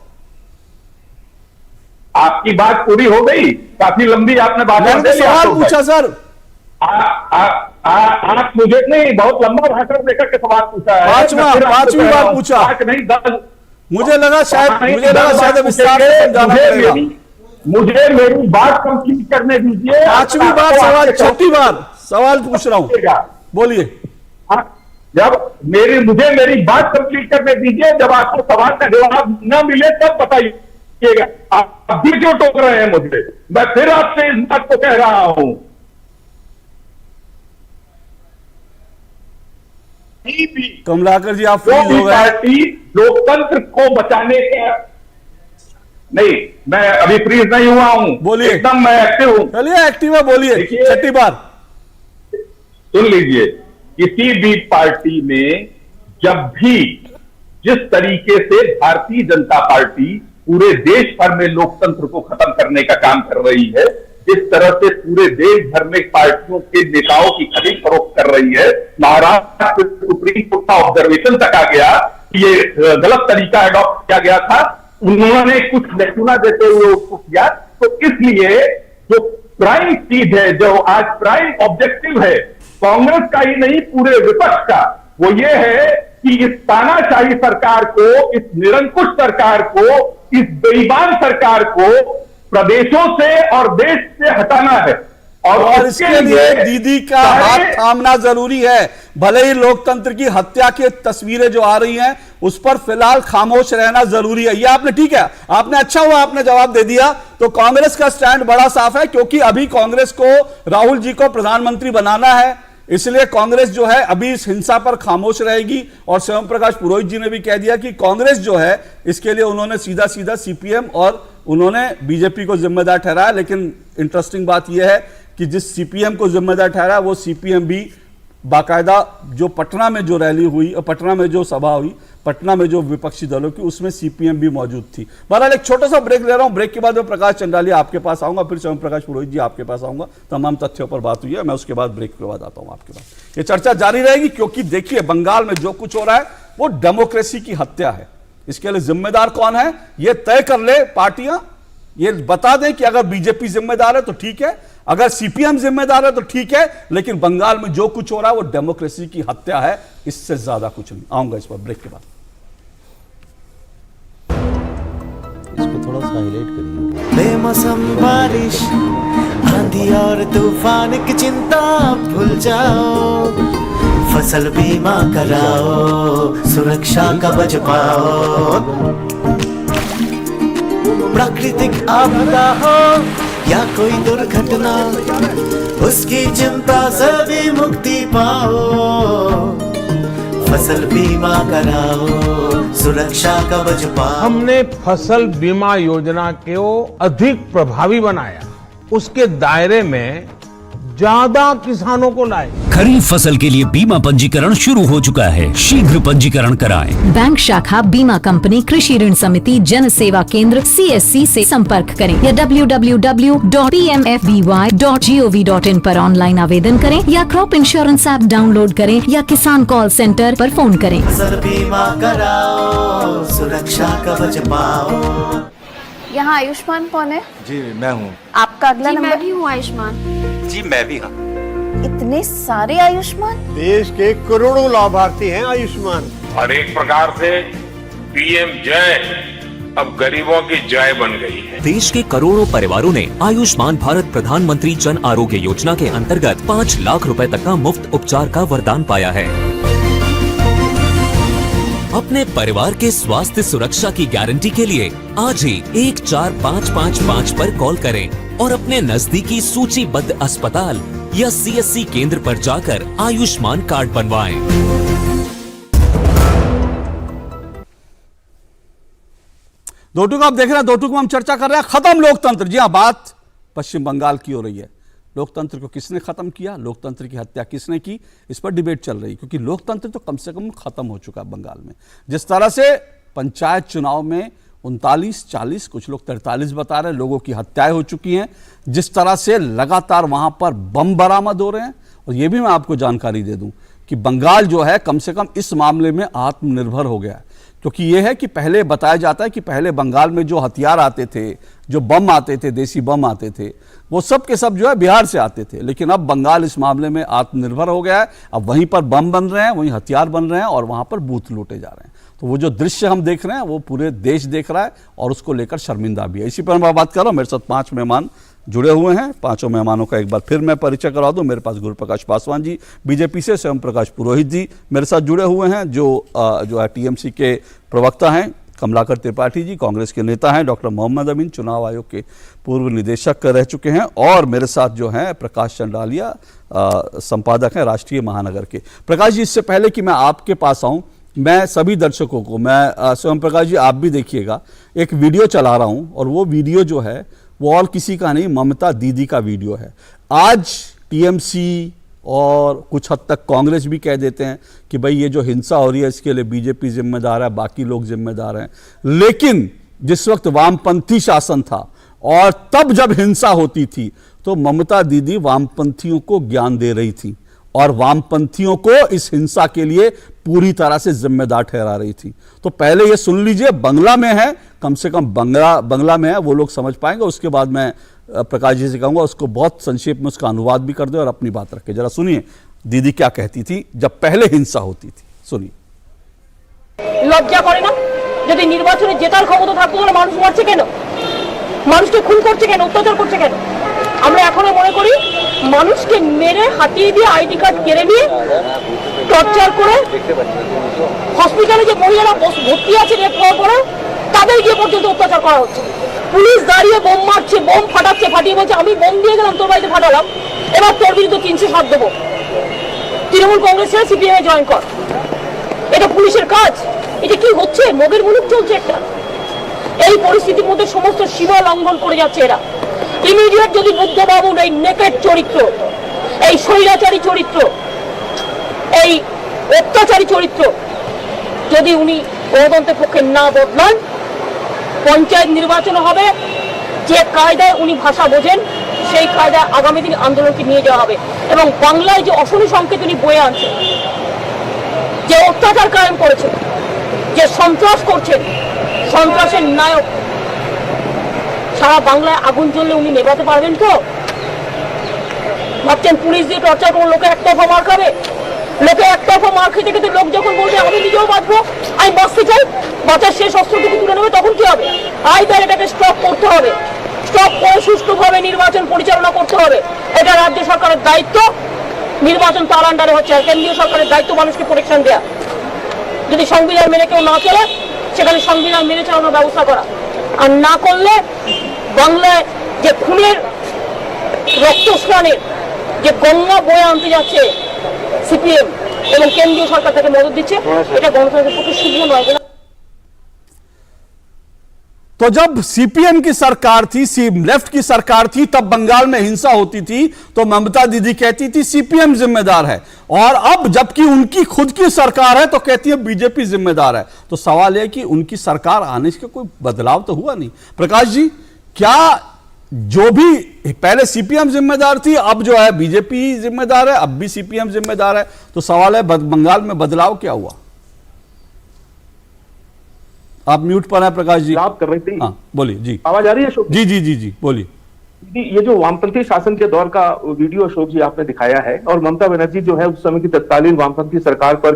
आपकी बात पूरी हो गई? काफी लंबी आपने बात सवाल पूछा सर। आप मुझे नहीं, बहुत लंबा भाषण देकर के सवाल पूछा है। पांचवी बार पूछा नहीं, 10। मुझे लगा शायद विस्तार से समझाना पड़ेगा। मुझे मेरी बात कंप्लीट करने दीजिए। पांचवी बार सवाल, छठी बार सवाल पूछ रहा हूं, बोलिए। जब मुझे मेरी बात कंप्लीट करने दीजिए। जब आपको सवाल का जवाब न मिले तब बताइएगा। आप भी क्यों टोक रहे हैं मुझे? मैं फिर आपसे इस बात को कह रहा हूं, कमलाकर जी, आप कोई भी पार्टी लोकतंत्र को बचाने का नहीं। मैं अभी फ्रीज नहीं हुआ हूं, बोलिए। एकदम मैं एक्टिव हूं। चलिए एक्टिव है, बोलिए। छठी बार सुन लीजिए, किसी भी पार्टी में जब भी जिस तरीके से भारतीय जनता पार्टी पूरे देश भर में लोकतंत्र को खत्म करने का काम कर रही है, जिस तरह से पूरे देश भर में पार्टियों के नेताओं की खरीद फरोख्त कर रही है, महाराष्ट्र सुप्रीम कोर्ट का ऑब्जर्वेशन तक आ गया कि ये गलत तरीका अडॉप्ट किया गया था, उन्होंने कुछ लेटुना देते हुए उसको किया। तो इसलिए जो प्राइम चीज है, जो आज प्राइम ऑब्जेक्टिव है कांग्रेस का ही नहीं पूरे विपक्ष का, वो ये है कि इस तानाशाही सरकार को, इस निरंकुश सरकार को, इस बेईमान सरकार को प्रदेशों से और देश से हटाना है। और इसके लिए दीदी का हाथ थामना जरूरी है। भले ही लोकतंत्र की हत्या की तस्वीरें जो आ रही हैं उस पर फिलहाल खामोश रहना जरूरी है। ये आपने ठीक है, आपने अच्छा हुआ आपने जवाब दे दिया। तो कांग्रेस का स्टैंड बड़ा साफ है, क्योंकि अभी कांग्रेस को राहुल जी को प्रधानमंत्री बनाना है, इसलिए कांग्रेस जो है अभी इस हिंसा पर खामोश रहेगी। और शिवम प्रकाश पुरोहित जी ने भी कह दिया कि कांग्रेस जो है इसके लिए उन्होंने सीधा सीधा सीपीएम और उन्होंने बीजेपी को जिम्मेदार ठहराया। लेकिन इंटरेस्टिंग बात यह है कि जिस सीपीएम को जिम्मेदार ठहराया वो सीपीएम भी बाकायदा जो पटना में जो रैली हुई और पटना में जो सभा हुई, पटना में जो विपक्षी दलों की, उसमें सीपीएम भी मौजूद थी। बहरहाल एक छोटा सा ब्रेक ले रहा हूं, ब्रेक के बाद मैं प्रकाश चंडालिया आपके पास आऊंगा, फिर शिवम प्रकाश पुरोहित जी आपके पास आऊंगा। तमाम तथ्यों पर बात हुई है, मैं उसके बाद ब्रेक के बाद आता हूं आपके पास। ये चर्चा जारी रहेगी, क्योंकि देखिए बंगाल में जो कुछ हो रहा है वो डेमोक्रेसी की हत्या है। इसके लिए जिम्मेदार कौन है ये तय कर ले पार्टियां, ये बता दें कि अगर बीजेपी जिम्मेदार है तो ठीक है, अगर सीपीएम जिम्मेदार है तो ठीक है, लेकिन बंगाल में जो कुछ हो रहा है वो डेमोक्रेसी की हत्या है, इससे ज्यादा कुछ नहीं। आऊंगा इस पर ब्रेक के बाद। इसको थोड़ा सा हाईलाइट करिए। बेमौसम बारिश, आंधी और तूफान की चिंता भूल जाओ, फसल बीमा कराओ, सुरक्षा कवच पाओ। प्राकृतिक आपदा हो या कोई दुर्घटना, उसकी चिंता से भी मुक्ति पाओ, फसल बीमा कराओ, सुरक्षा कवच पाओ। हमने फसल बीमा योजना को अधिक प्रभावी बनाया, उसके दायरे में ज्यादा किसानों को लाए। खरीफ फसल के लिए बीमा पंजीकरण शुरू हो चुका है, शीघ्र पंजीकरण कराएं। बैंक शाखा, बीमा कंपनी, कृषि ऋण समिति, जन सेवा केंद्र CSC से संपर्क करें या www.pmfby.gov.in पर ऑनलाइन आवेदन करें या क्रॉप इंश्योरेंस ऐप डाउनलोड करें या किसान कॉल सेंटर पर फोन करें। फसल बीमा कराओ, सुरक्षा कवच पाओ। यहाँ आयुष्मान कौन है? जी मैं हूँ। आपका अगला नंबर? मैं भी हूँ आयुष्मान। जी मैं भी हाँ। इतने सारे आयुष्मान? देश के करोड़ों लाभार्थी हैं आयुष्मान। और एक प्रकार से पीएम जय अब गरीबों की जय बन गई है। देश के करोड़ों परिवारों ने आयुष्मान भारत प्रधानमंत्री जन आरोग्य योजना के अंतर्गत 5 लाख रुपए तक का मुफ्त उपचार का वरदान पाया है। अब अपने परिवार के स्वास्थ्य सुरक्षा की गारंटी के लिए आज ही 14555 पर कॉल करें और अपने नजदीकी सूचीबद्ध अस्पताल या CSC केंद्र पर जाकर आयुष्मान कार्ड बनवाएं। दो टूक आप देख रहे हैं, दो टूक में हम चर्चा कर रहे हैं खत्म लोकतंत्र। जी हाँ, बात पश्चिम बंगाल की हो रही है। लोकतंत्र को किसने खत्म किया, लोकतंत्र की हत्या किसने की, इस पर डिबेट चल रही है, क्योंकि लोकतंत्र तो कम से कम खत्म हो चुका है बंगाल में। जिस तरह से पंचायत चुनाव में 39-40, कुछ लोग 43 बता रहे हैं, लोगों की हत्याएं हो चुकी हैं, जिस तरह से लगातार वहां पर बम बरामद हो रहे हैं। और यह भी मैं आपको जानकारी दे दूं कि बंगाल जो है कम से कम इस मामले में आत्मनिर्भर हो गया है, क्योंकि यह है कि पहले बताया जाता है कि पहले बंगाल में जो हथियार आते थे, जो बम आते थे, देसी बम आते थे, वो सब के सब जो है बिहार से आते थे। लेकिन अब बंगाल इस मामले में आत्मनिर्भर हो गया है। अब वहीं पर बम बन रहे हैं, वहीं हथियार बन रहे हैं और वहां पर बूथ लूटे जा रहे हैं। तो वो जो दृश्य हम देख रहे हैं वो पूरे देश देख रहा है और उसको लेकर शर्मिंदा भी है। इसी पर मैं बात कर रहा हूं। मेरे साथ 5 मेहमान जुड़े हुए हैं। 5 मेहमानों का एक बार फिर मैं परिचय करा दूं। मेरे पास गुरु प्रकाश पासवान जी बीजेपी से, स्वयं प्रकाश पुरोहित जी मेरे साथ जुड़े हुए हैं जो है टीएमसी के प्रवक्ता हैं, कमलाकर त्रिपाठी जी कांग्रेस के नेता हैं, डॉक्टर मोहम्मद अमीन चुनाव आयोग के पूर्व निदेशक रह चुके हैं, और मेरे साथ जो हैं प्रकाश चंडालिया संपादक हैं राष्ट्रीय महानगर के। प्रकाश जी, इससे पहले कि मैं आपके पास आऊं, मैं सभी दर्शकों को, मैं स्वयं प्रकाश जी आप भी देखिएगा, एक वीडियो चला रहा हूं और वो वीडियो जो है वो और किसी का नहीं, ममता दीदी का वीडियो है। आज टीएमसी और कुछ हद तक कांग्रेस भी कह देते हैं कि भाई ये जो हिंसा हो रही है इसके लिए बीजेपी जिम्मेदार है, बाकी लोग जिम्मेदार हैं। लेकिन जिस वक्त वामपंथी शासन था और तब जब हिंसा होती थी तो ममता दीदी वामपंथियों को ज्ञान दे रही थी और वामपंथियों को इस हिंसा के लिए पूरी तरह से जिम्मेदार ठहरा रही थी। तो पहले ये सुन लीजिए, बंगला में है, कम से कम बंगला में है, वो लोग समझ पाएंगे। उसके बाद मैं प्रकाश जी से कहूंगा उसको बहुत संक्षेप में उसका अनुवाद भी कर दे और अपनी बात रखे। जरा सुनिए दीदी क्या कहती थी जब पहले हिंसा होती थी, सुनिए। লজ্জা করে না? যদি নির্বাচনে জেতার ক্ষমতা থাকতো তাহলে মানুষ মারছে কেন, মানুষকে খুন করছে কেন, অত্যাচার করছে কেন? আমরা এখনো মনে করি মানুষকে মেরে হাতিয়ে দিয়ে আইডি কার্ড কেড়ে নিয়ে টর্চার করে হসপিটালে যে মহিলারা ভর্তি আছে রেপ হওয়ার পরে তাদের গিয়ে পর্যন্ত অত্যাচার করা হচ্ছে। পুলিশ দাঁড়িয়ে বোম মারছে, বোম ফাটাচ্ছে, ফাটিয়ে বলছে আমি বোম দিয়ে গেলাম তোর বাড়িতে ফাটালাম, এবার তোর বিরুদ্ধে 307 দেবো, তৃণমূল কংগ্রেসের সিপিএমে জয়েন কর। এটা পুলিশের কাজ? এটা কি হচ্ছে? মগের মুলুক চলছে একটা। এই পরিস্থিতির মধ্যে সমস্ত সীমা লঙ্ঘন করে যাচ্ছে এরা। ইমিডিয়েট যদি বুদ্ধবাবুর এই নেকেট চরিত্র, এই স্বৈরাচারী চরিত্র, এই অত্যাচারী চরিত্র যদি উনি গণতন্ত্রের পক্ষে না বদলান, পঞ্চায়েত নির্বাচন হবে, যে কায়দায় উনি ভাষা বোঝেন সেই কায়দায় আগামী দিন আন্দোলনকে নিয়ে যাওয়া হবে। এবং বাংলায় যে অশনি সংকেত উনি বয়ে আনছেন, যে অত্যাচার কায়েম করেছেন, যে সন্ত্রাস করছেন, সন্ত্রাসের নায়ক, সারা বাংলায় আগুন জ্বললে উনি নেভাতে পারবেন তো? ভাবছেন পুলিশ দিয়ে টর্চার করে লোকে একতরফা মার খাবে? লোকে একতরফা মার খেতে খেতে লোক যখন বলবে আমি নিজেও বাঁচবো, আমি বাঁচতে চাই, বাঁচার শেষ অস্ত্রটুকু তুলে নেবে, তখন কি হবে? আইদার এটাকে স্টপ করতে হবে, স্টপ করে সুষ্ঠুভাবে নির্বাচন পরিচালনা করতে হবে। এটা রাজ্য সরকারের দায়িত্ব, নির্বাচন তার আন্ডারে হচ্ছে, আর কেন্দ্রীয় সরকারের দায়িত্ব মানুষকে প্রোটেকশন দেওয়া। যদি সংবিধান মেনে কেউ না চলে সেখানে সংবিধান মেনে চালানোর ব্যবস্থা করা, আর না করলে বাংলায় যে খুনের রক্তস্নানের যে গঙ্গা বয়ে আনতে যাচ্ছে সিপিএম এবং কেন্দ্রীয় সরকার তাকে মদত দিচ্ছে, এটা গণতন্ত্রের পক্ষে শুভ নয়। तो जब सीपीएम की सरकार थी, लेफ्ट की सरकार थी, तब बंगाल में हिंसा होती थी तो ममता दीदी कहती थी सीपीएम जिम्मेदार है, और अब जबकि उनकी खुद की सरकार है तो कहती है बीजेपी जिम्मेदार है। तो सवाल यह कि उनकी सरकार आने से कोई बदलाव तो हुआ नहीं। प्रकाश जी, क्या जो भी पहले सीपीएम जिम्मेदार थी अब जो है बीजेपी जिम्मेदार है, अब भी सीपीएम जिम्मेदार है, तो सवाल है बंगाल में बदलाव क्या हुआ? आप म्यूट पर हैं प्रकाश जी। आप कर रहे थे। हाँ बोलिए जी, आवाज आ रही है अशोक जी? जी जी जी बोलिए। ये जो वामपंथी शासन के दौर का वीडियो अशोक जी आपने दिखाया है, और ममता बनर्जी जो है उस समय की तत्कालीन वामपंथी सरकार पर,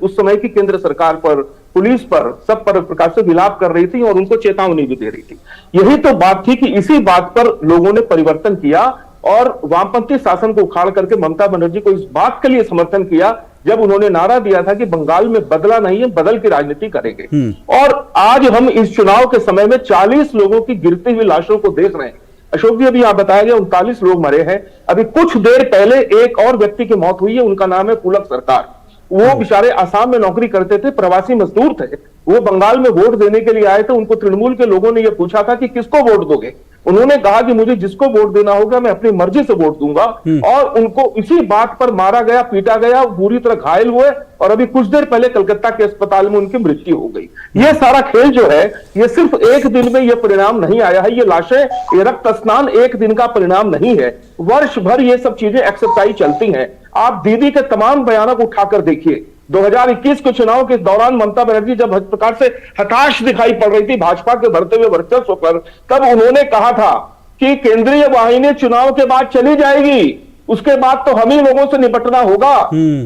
उस समय की केंद्र सरकार पर, पुलिस पर, सब पर प्रकार से विलाप कर रही थी और उनको चेतावनी भी दे रही थी। यही तो बात थी कि इसी बात पर लोगों ने परिवर्तन किया और वामपंथी शासन को उखाड़ करके ममता बनर्जी को इस बात के लिए समर्थन किया जब उन्होंने नारा दिया था कि बंगाल में बदला नहीं है, बदल की राजनीति करेंगे। और आज हम इस चुनाव के समय में 40 लोगों की गिरती हुई लाशों को देख रहे हैं। अशोक जी, अभी आप बताया गया 39 लोग मरे हैं। अभी कुछ देर पहले एक और व्यक्ति की मौत हुई है, उनका नाम है पुलक सरकार। वो बेचारे आसाम में नौकरी करते थे, प्रवासी मजदूर थे, वो बंगाल में वोट देने के लिए आए थे। उनको तृणमूल के लोगों ने यह पूछा था कि किसको वोट दोगे। उन्होंने कहा कि मुझे जिसको वोट देना होगा मैं अपनी मर्जी से वोट दूंगा, और उनको इसी बात पर मारा गया, पीटा गया, पूरी तरह घायल हुए, और अभी कुछ देर पहले कलकत्ता के अस्पताल में उनकी मृत्यु हो गई। ये सारा खेल जो है, ये सिर्फ एक दिन में ये परिणाम नहीं आया है। ये लाशें, ये रक्त स्नान एक दिन का परिणाम नहीं है, वर्ष भर ये सब चीजें एक्सरसाइज चलती हैं। आप दीदी के तमाम बयानों को उठाकर देखिए। 2021 के चुनाव के दौरान ममता बनर्जी जब इस प्रकार से हताश दिखाई पड़ रही थी भाजपा के बढ़ते हुए वर्चस्व पर, तब उन्होंने कहा था कि केंद्रीय वाहिनी चुनाव के बाद चली जाएगी, उसके बाद तो हम ही लोगों से निपटना होगा।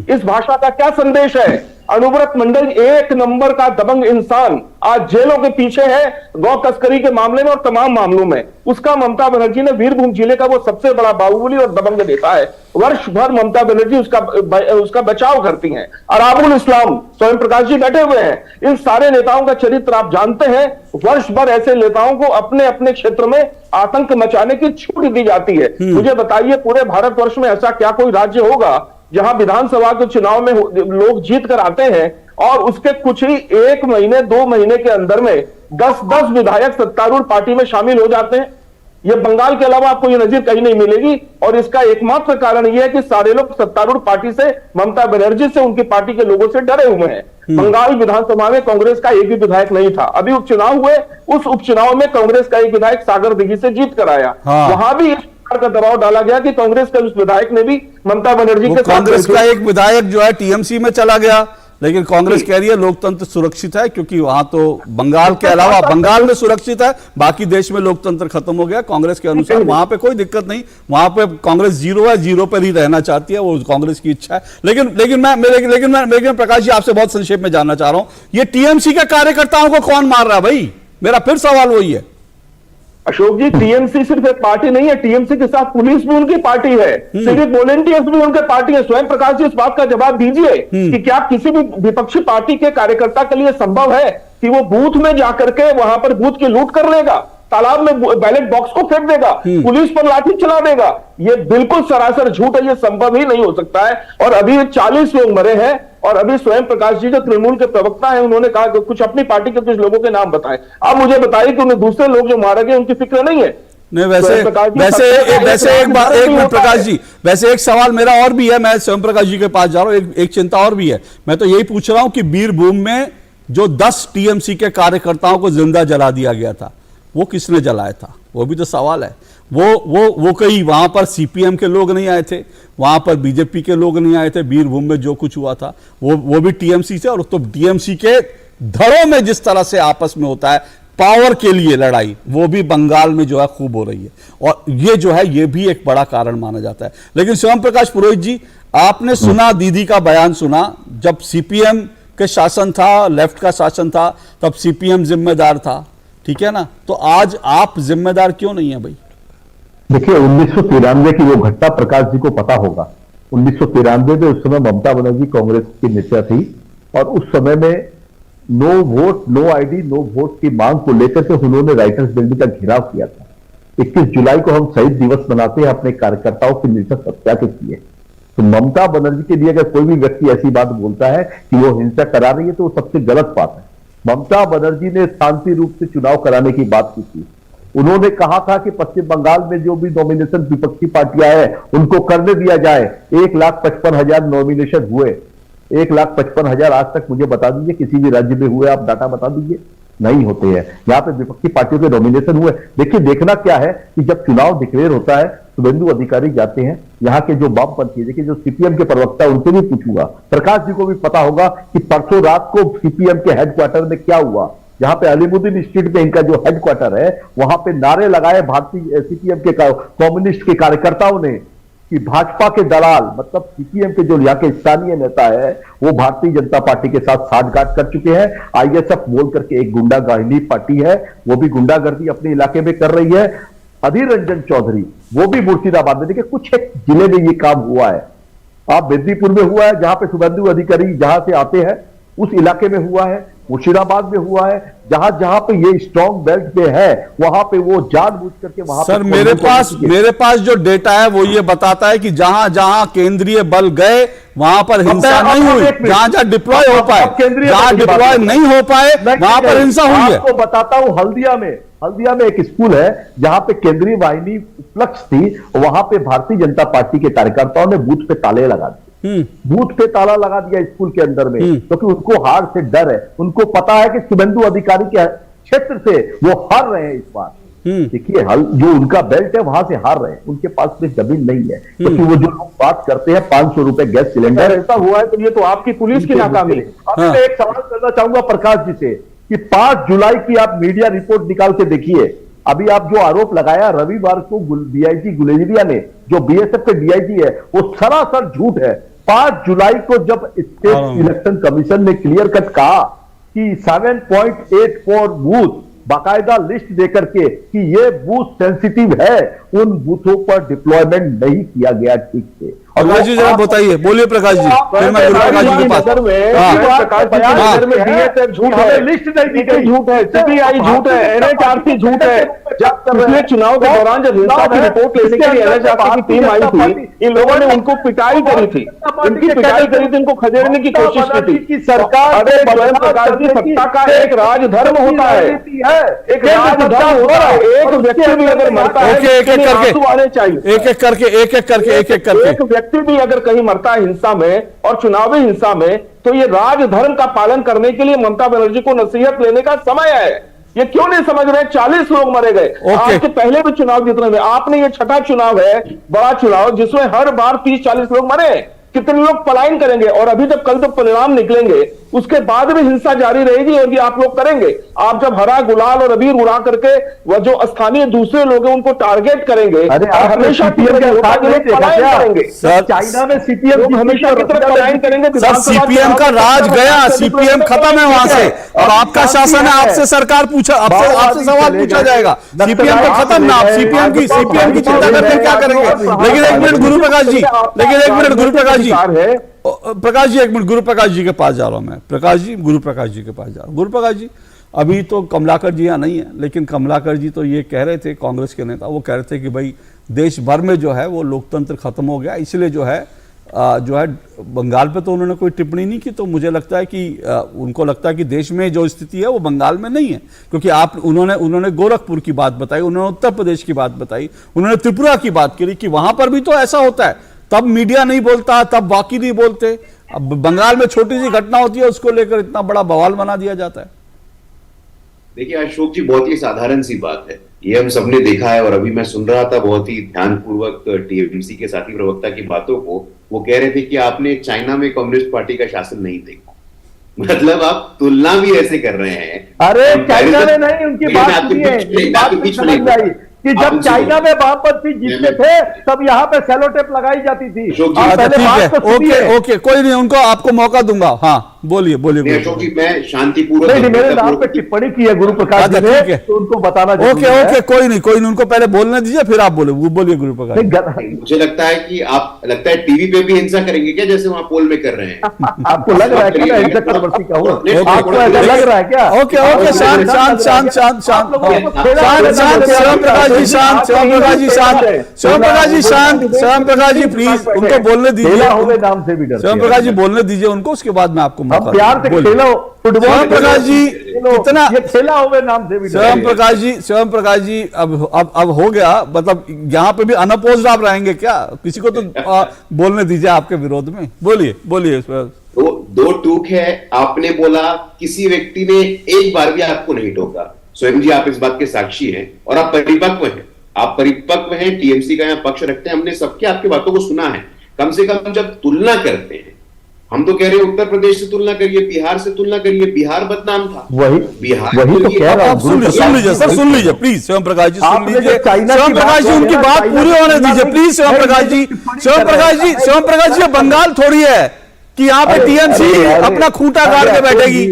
इस भाषा का क्या संदेश है? अनुव्रत मंडल एक नंबर का दबंग इंसान आज जेलों के पीछे है, गौ तस्करी के मामले में और तमाम मामलों में। उसका ममता बनर्जी ने वीरभूम जिले का वो सबसे बड़ा बाहुबली और दबंग नेता है। वर्ष भर ममता बनर्जी उसका बचाव करती हैं। अराबुल इस्लाम स्वयं प्रकाश जी बैठे हुए हैं। इन सारे नेताओं का चरित्र आप जानते हैं। वर्ष भर ऐसे नेताओं को अपने अपने क्षेत्र में आतंक मचाने की छूट दी जाती है। मुझे बताइए, पूरे भारतवर्ष में ऐसा क्या कोई राज्य होगा जहां विधानसभा के चुनाव में लोग जीत कर आते हैं और उसके कुछ ही 1 महीने 2 महीने के अंदर में 10-10 विधायक सत्तारूढ़ पार्टी में शामिल हो जाते हैं? ये बंगाल के अलावा आपको ये नजीर कहीं नहीं मिलेगी। और इसका एकमात्र कारण यह है कि सारे लोग सत्तारूढ़ पार्टी से, ममता बनर्जी से, उनकी पार्टी के लोगों से डरे हुए हैं। बंगाल विधानसभा में कांग्रेस का एक भी विधायक नहीं था। अभी उपचुनाव हुए, उस उपचुनाव में कांग्रेस का एक विधायक सागर दिघी से जीत कर आया। वहां भी का दबाव डाला गया कि कांग्रेस के उस विधायक ने भी ममता बनर्जी के साथ, कांग्रेस का एक विधायक जो है टीएमसी में चला गया, लेकिन कांग्रेस कह रही है लोकतंत्र सुरक्षित है, क्योंकि वहां तो बंगाल के अलावा बंगाल में सुरक्षित है, बाकी देश में लोकतंत्र खत्म हो गया। कांग्रेस के अनुसार वहां पे कोई दिक्कत नहीं, वहां पे कांग्रेस जीरो है, जीरो पर ही रहना चाहती है, वो कांग्रेस की इच्छा है। लेकिन प्रकाश जी, आपसे बहुत संक्षेप में जानना चाह रहा हूं, ये टीएमसी के कार्यकर्ताओं को कौन मार रहा है भाई? मेरा फिर सवाल वही है। अशोक जी, टीएमसी सिर्फ एक पार्टी नहीं है, टीएमसी के साथ पुलिस भी उनकी पार्टी है, सिविक वॉलंटियर्स भी उनके पार्टी है। स्वयं प्रकाश जी, इस बात का जवाब दीजिए कि क्या किसी भी विपक्षी पार्टी के कार्यकर्ता के लिए संभव है कि वो बूथ में जाकर के वहां पर बूथ की लूट कर लेगा, तालाब में बैलेट बॉक्स को फेंक देगा, पुलिस पर लाठी चला देगा? ये बिल्कुल सरासर झूठ है, ये संभव ही नहीं हो सकता है। और अभी 40 लोग मरे हैं, और अभी स्वयं प्रकाश जी जो तृणमूल के प्रवक्ता हैं, उन्होंने कहा कि कुछ अपनी पार्टी के कुछ लोगों के नाम बताएं। आप मुझे बताइए कि उन्हें दूसरे लोग जो मारे गए उनकी फिक्र नहीं है? नहीं, वैसे एक मिनट प्रकाश जी, वैसे एक सवाल मेरा और भी है, मैं स्वयं प्रकाश जी के पास जा रहा हूं। एक चिंता और भी है, मैं तो यही पूछ रहा हूं कि बीरभूम में जो 10 टीएमसी के कार्यकर्ताओं को जिंदा जला दिया गया था, वो किसने जलाया था? वो भी तो सवाल है। वो कहीं वहां पर सीपीएम के लोग नहीं आए थे, वहां पर बीजेपी के लोग नहीं आए थे। बीरभूम में जो कुछ हुआ था वो भी टीएमसी से, और तो टीएमसी के धड़ों में जिस तरह से आपस में होता है पावर के लिए लड़ाई, वो भी बंगाल में जो है खूब हो रही है, और ये जो है ये भी एक बड़ा कारण माना जाता है। लेकिन शिवम प्रकाश पुरोहित जी, आपने सुना, दीदी का बयान सुना, जब सीपीएम के शासन था, लेफ्ट का शासन था, तब सीपीएम जिम्मेदार था, ठीक है ना? तो आज आप जिम्मेदार क्यों नहीं है भाई? देखिए, 1993 की वो घटना प्रकाश जी को पता होगा। 1993 में उस समय ममता बनर्जी कांग्रेस की नेता थी, और उस समय में no vote no ID no vote की मांग को लेकर के उन्होंने राइटर्स बिल्डिंग का घेराव किया था। 21 जुलाई को हम शहीद दिवस मनाते हैं, अपने कार्यकर्ताओं की निर्शक हत्या के किए। तो ममता बनर्जी के लिए अगर कोई भी व्यक्ति ऐसी बात बोलता है कि वो हिंसा करा रही है, तो वो सबसे गलत बात है। ममता बनर्जी ने शांति रूप से चुनाव कराने की बात की थी। उन्होंने कहा था कि पश्चिम बंगाल में जो भी नॉमिनेशन विपक्षी पार्टियां हैं उनको करने दिया जाए। 1,55,000 नॉमिनेशन हुए, 1,55,000 आज तक मुझे बता दीजिए किसी भी राज्य में हुए, आप डाटा बता दीजिए? नहीं होते हैं। यहाँ पे विपक्षी पार्टियों के नॉमिनेशन हुए। देखिए, देखना क्या है कि जब चुनाव डिक्लेयर होता है, शुभेंदु अधिकारी जाते हैं, यहाँ के जो वामपंथी, देखिए जो सीपीएम के प्रवक्ता, उनसे भी पूछूंगा, प्रकाश जी को भी पता होगा कि परसों रात को सीपीएम के हेडक्वार्टर में क्या हुआ। जहां पे अलीमुद्दीन स्ट्रीट में इनका जो हेडक्वार्टर है, वहां पे नारे लगाए भारतीय सीपीएम के कम्युनिस्ट के कार्यकर्ताओं ने कि भाजपा के दलाल, मतलब सीपीएम के जो यहाँ के स्थानीय नेता है, वो भारतीय जनता पार्टी के साथ साठगांठ कर चुके हैं। आईएसएफ बोल करके एक गुंडागर्दी पार्टी है, वो भी गुंडागर्दी अपने इलाके में कर रही है। अधीर रंजन चौधरी, वो भी मुर्शिदाबाद में, देखिए कुछ एक जिले में ये काम हुआ है। आप बेदीपुर में हुआ है, जहां पे शुभेंदु अधिकारी जहां से आते हैं उस इलाके में हुआ है, मुर्शिदाबाद में हुआ है, जहां जहां पे ये स्ट्रॉन्ग बेल्ट पे है वहां पे वो जानबूझ करके वहां सर मेरे पास जो डेटा है वो ये बताता है कि जहां जहां केंद्रीय बल गए वहां पर हिंसा नहीं हुई, जहां जहां डिप्लॉय हो पाए, जहां डिप्लॉय नहीं हो पाए वहां पर हिंसा हुई है। आपको बताता हूं, हल्दिया में एक स्कूल है जहां पे केंद्रीय वाहिनी उपलक्ष थी, वहां पे भारतीय जनता पार्टी के कार्यकर्ताओं ने बूथ पे ताले लगा दिए, बूथ पे ताला लगा दिया स्कूल के अंदर में, क्योंकि उनको हार से डर है, उनको पता है कि शुभेंदु अधिकारी के क्षेत्र से वो हार रहे हैं इस बार। देखिए जो उनका बेल्ट है वहां से हार रहे हैं, उनके पास में जमीन नहीं है, क्योंकि वो जो लोग बात करते हैं 500 रुपए गैस सिलेंडर, ऐसा हुआ है तो ये तो आपकी पुलिस की नाकामी है। अब मैं एक सवाल करना चाहूंगा प्रकाश जी से कि 5 जुलाई की आप मीडिया रिपोर्ट निकाल के देखिए, अभी आप जो आरोप लगाया रविवार को डीआईजी गुलेरिया ने, जो बीएसएफ के डीआईजी है, वो सरासर झूठ है। 5 जुलाई को जब स्टेट इलेक्शन कमीशन ने क्लियर कट कहा कि 7.84 बूथ बाकायदा लिस्ट देकर के कि ये बूथ सेंसिटिव है, उन बूथों पर डिप्लॉयमेंट नहीं किया गया ठीक से। प्रकाश जी जरा बताइए, बोलिए प्रकाश जी, फिर मैं गुरु प्रकाश जी के पास। झूठ है, लिस्ट नहीं दी गई, झूठ है, सीबीआई झूठ है, एनएचआरसी झूठ है। जब पिछले चुनाव के दौरान जब हिंसा की रिपोर्ट लेने के लिए एनएचआरसी की टीम आई थी, इन लोगों ने उनको पिटाई करी थी, उनको खदेड़ने की कोशिश की थी। सरकार जयंत प्रकाश जी, सत्ता का एक राजधर्म होता है, एक राजधर्म होता है, एक व्यक्ति भी अगर मरता है आने चाहिए, एक एक करके एक व्यक्ति भी अगर कहीं मरता है हिंसा में और चुनावी हिंसा में, तो ये राजधर्म का पालन करने के लिए ममता बनर्जी को नसीहत लेने का समय है। ये क्यों नहीं समझ रहे? 40 लोग मरे गए आज के पहले भी चुनाव जीतने में, आपने ये छठा चुनाव है, बड़ा चुनाव, जिसमें हर बार 30-40 लोग मरे। कितने लोग पलायन करेंगे? और अभी जब कल तक परिणाम निकलेंगे उसके बाद भी हिंसा जारी रहेगी और ये आप लोग करेंगे। आप जब हरा गुलाल और अबीर उड़ा करके वह जो स्थानीय दूसरे लोग हैं उनको टारगेट करेंगे, हमेशा करेंगे। चाइना में सीपीएम हमेशा की तरफ पलायन करेंगे। सर सीपीएम का राज गया, सीपीएम खत्म है वहां से, अब आपका शासन है, आपसे सरकार पूछा, आपसे सवाल पूछा जाएगा। सीपीएम तो खत्म ना, आप सीपीएम की चिंता करके क्या करेंगे? लेकिन एक मिनट गुरु प्रकाश जी, प्रकाश जी एक मिनट, गुरु प्रकाश जी के पास जा रहा हूं मैं, प्रकाश जी गुरु प्रकाश जी के पास जा रहा हूं। गुरु प्रकाश जी, अभी तो कमलाकर जी यहाँ नहीं है, लेकिन कमलाकर जी तो ये कह रहे थे, कांग्रेस के नेता, वो कह रहे थे कि भाई देश भर में जो है वो लोकतंत्र खत्म हो गया, इसलिए जो है बंगाल पे तो उन्होंने कोई टिप्पणी नहीं की। तो मुझे लगता है कि उनको लगता है कि देश में जो स्थिति है वो बंगाल में नहीं है, क्योंकि उन्होंने गोरखपुर की बात बताई, उन्होंने उत्तर प्रदेश की बात बताई, उन्होंने त्रिपुरा की बात करी कि वहां पर भी तो ऐसा होता है, तब मीडिया नहीं बोलता, तब बाकी नहीं बोलते। अब बंगाल में छोटी सी घटना होती है, उसको लेकर इतना बड़ा बवाल बना दिया जाता है। देखिए अशोक जी, बहुत ही साधारण सी बात है, ये हम सबने देखा है। और अभी मैं सुन रहा था बहुत ही ध्यानपूर्वक टीएमसी के साथी प्रवक्ता की बातों को, वो कह रहे थे कि आपने चाइना में कम्युनिस्ट पार्टी का शासन नहीं देखा। मतलब आप तुलना भी ऐसे कर रहे हैं। अरे चाइना में नहीं, उनकी बात सुनिए कि जब चाइना में वामपंथी जीतते थे तब यहाँ पे सेलोटेप लगाई जाती थी। ओके, कोई नहीं, उनको आपको मौका दूंगा। हाँ बोलिए अशोक जी, मैं शांतिपूर्वक मेरे नाम पे टिप्पणी की है गुरु प्रकाश जी ने, तो उनको बताना ओके, कोई नहीं, उनको पहले बोलने दीजिए, फिर आप बोलिए गुरु प्रकाश। मुझे लगता है कि आप लगता है टीवी पे भी हिंसा करेंगे क्या, जैसे वहाँ पोल में कर रहे हैं? आपको लग रहा है क्या हिंसा प्रवृत्ति का हुआ? आपको ऐसा लग रहा है क्या? ओके, शांत प्रकाश जी प्लीज उनको बोलने दीजिए, नाम से भी श्याम प्रकाश जी बोलने दीजिए उनको, उसके बाद मैं आपको प्यार से खेलो फुटबॉल। प्रकाश जी कितना ये खेला हुए नाम से भी। श्याम प्रकाश जी अब हो गया, मतलब यहाँ पे भी अनअपोज्ड आप रहेंगे क्या? किसी को तो बोलने दीजिए आपके विरोध में, बोलिए। दो टूक है, आपने बोला किसी व्यक्ति ने एक बार भी आपको नहीं टोका, स्वयं जी आप इस बात के साक्षी हैं, और आप परिपक्व हैं, टीएमसी का यहाँ पक्ष रखते हैं, हमने सबके आपकी बातों को सुना है। कम से कम जब तुलना करते हैं, हम तो कह रहे हैं उत्तर प्रदेश से तुलना करिए, बिहार से तुलना करिए, बिहार बदनाम था, वही तो कह रहा हूं। सुन लीजिए प्लीज, श्याम प्रकाश जी सुन लीजिए, श्याम प्रकाश जी उनकी बात पूरी होने दीजिए प्लीज। श्याम प्रकाश जी बंगाल थोड़ी है कि यहाँ पे टीएमसी अपना खूंटा गाड़ के बैठेगी।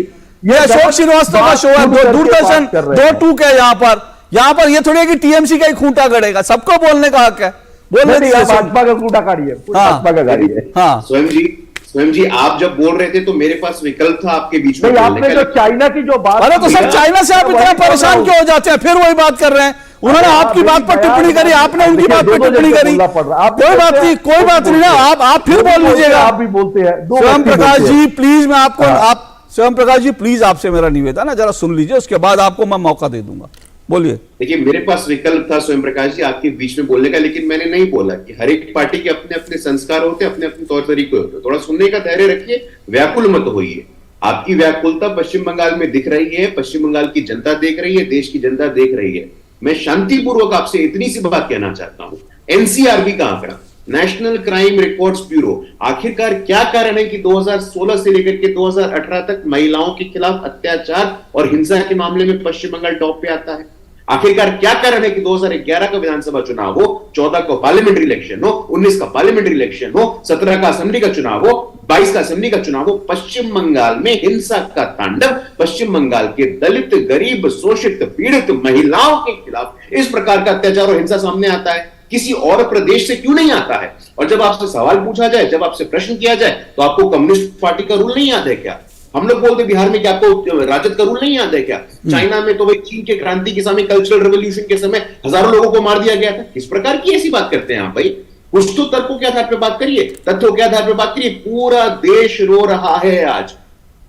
ये अशोक श्रीवास्तव का शो है, दूरदर्शन 2 टूक है यहाँ पर ये थोड़ी है कि टीएमसी का ही खूंटा गड़ेगा। सबको बोलने का हक है, बोलने दीजिए। भाजपा का कूटा काढ़िए, भाजपा का काढ़िए। हाँ स्वयं जी आप जब बोल रहे थे तो मेरे पास विकल्प था आपके बीच में नहीं, बोलने आपने का। जो चाइना की जो बात अरे तो की सर ना, चाइना से आप वही इतना बोल परेशान रहा हूं। क्यों हो जाते हैं? फिर वही बात कर रहे हैं। उन्होंने आपकी बात पर टिप्पणी करी, आपने उनकी बात पर टिप्पणी करी। कोई बात नहीं, कोई बात नहीं ना, आप फिर बोल लीजिएगा। आप भी बोलते हैं। स्वयं प्रकाश जी प्लीज, मैं आपको आप स्वयं प्रकाश जी प्लीज आपसे मेरा निवेदन है, जरा सुन लीजिए, उसके बाद आपको मैं मौका दे दूंगा। बोलिए। देखिए मेरे पास विकल्प था स्वयं प्रकाश जी आपके बीच में बोलने का, लेकिन मैंने नहीं बोला कि हर एक पार्टी के अपने अपने संस्कार होते हैं, अपने अपने तौर तरीके होते हैं। थोड़ा सुनने का धैर्य रखिए, व्याकुल मत होइए। आपकी व्याकुलता पश्चिम बंगाल में दिख रही है, पश्चिम बंगाल की जनता देख रही है, देश की जनता देख रही है। मैं शांतिपूर्वक आपसे इतनी सी बात कहना चाहता हूं, एनसीआरबी का आंकड़ा, नेशनल क्राइम रिकॉर्ड्स ब्यूरो, आखिरकार क्या कारण है कि 2016 से लेकर के 2018 तक महिलाओं के खिलाफ अत्याचार और हिंसा के मामले में पश्चिम बंगाल टॉप पे आता है? आखिरकार क्या कारण है कि 2011 का विधानसभा चुनाव हो, 14 का पार्लियामेंट्री इलेक्शन हो, 19 का पार्लियामेंट्री इलेक्शन हो, 17 का असेंबली का चुनाव हो, 22 का असेंबली का चुनाव हो, पश्चिम बंगाल में हिंसा का तांडव, पश्चिम बंगाल के दलित, गरीब, शोषित, पीड़ित महिलाओं के खिलाफ इस प्रकार का अत्याचार और हिंसा सामने आता है? किसी और प्रदेश से क्यों नहीं आता है? और जब आपसे सवाल पूछा जाए, जब आपसे प्रश्न किया जाए, तो आपको कम्युनिस्ट पार्टी का रूल नहीं याद है क्या? हम लोग बोलते बिहार में क्या आपको राजद का रूल नहीं याद है क्या? चाइना में तो वही चीन के क्रांति के समय, कल्चरल रेवोल्यूशन के समय हजारों लोगों को मार दिया गया था। किस प्रकार की ऐसी बात करते हैं आप भाई? कुछ तो तर्कों के आधार पर बात करिए, तथ्यों के आधार पर बात करिए। पूरा देश रो रहा है आज,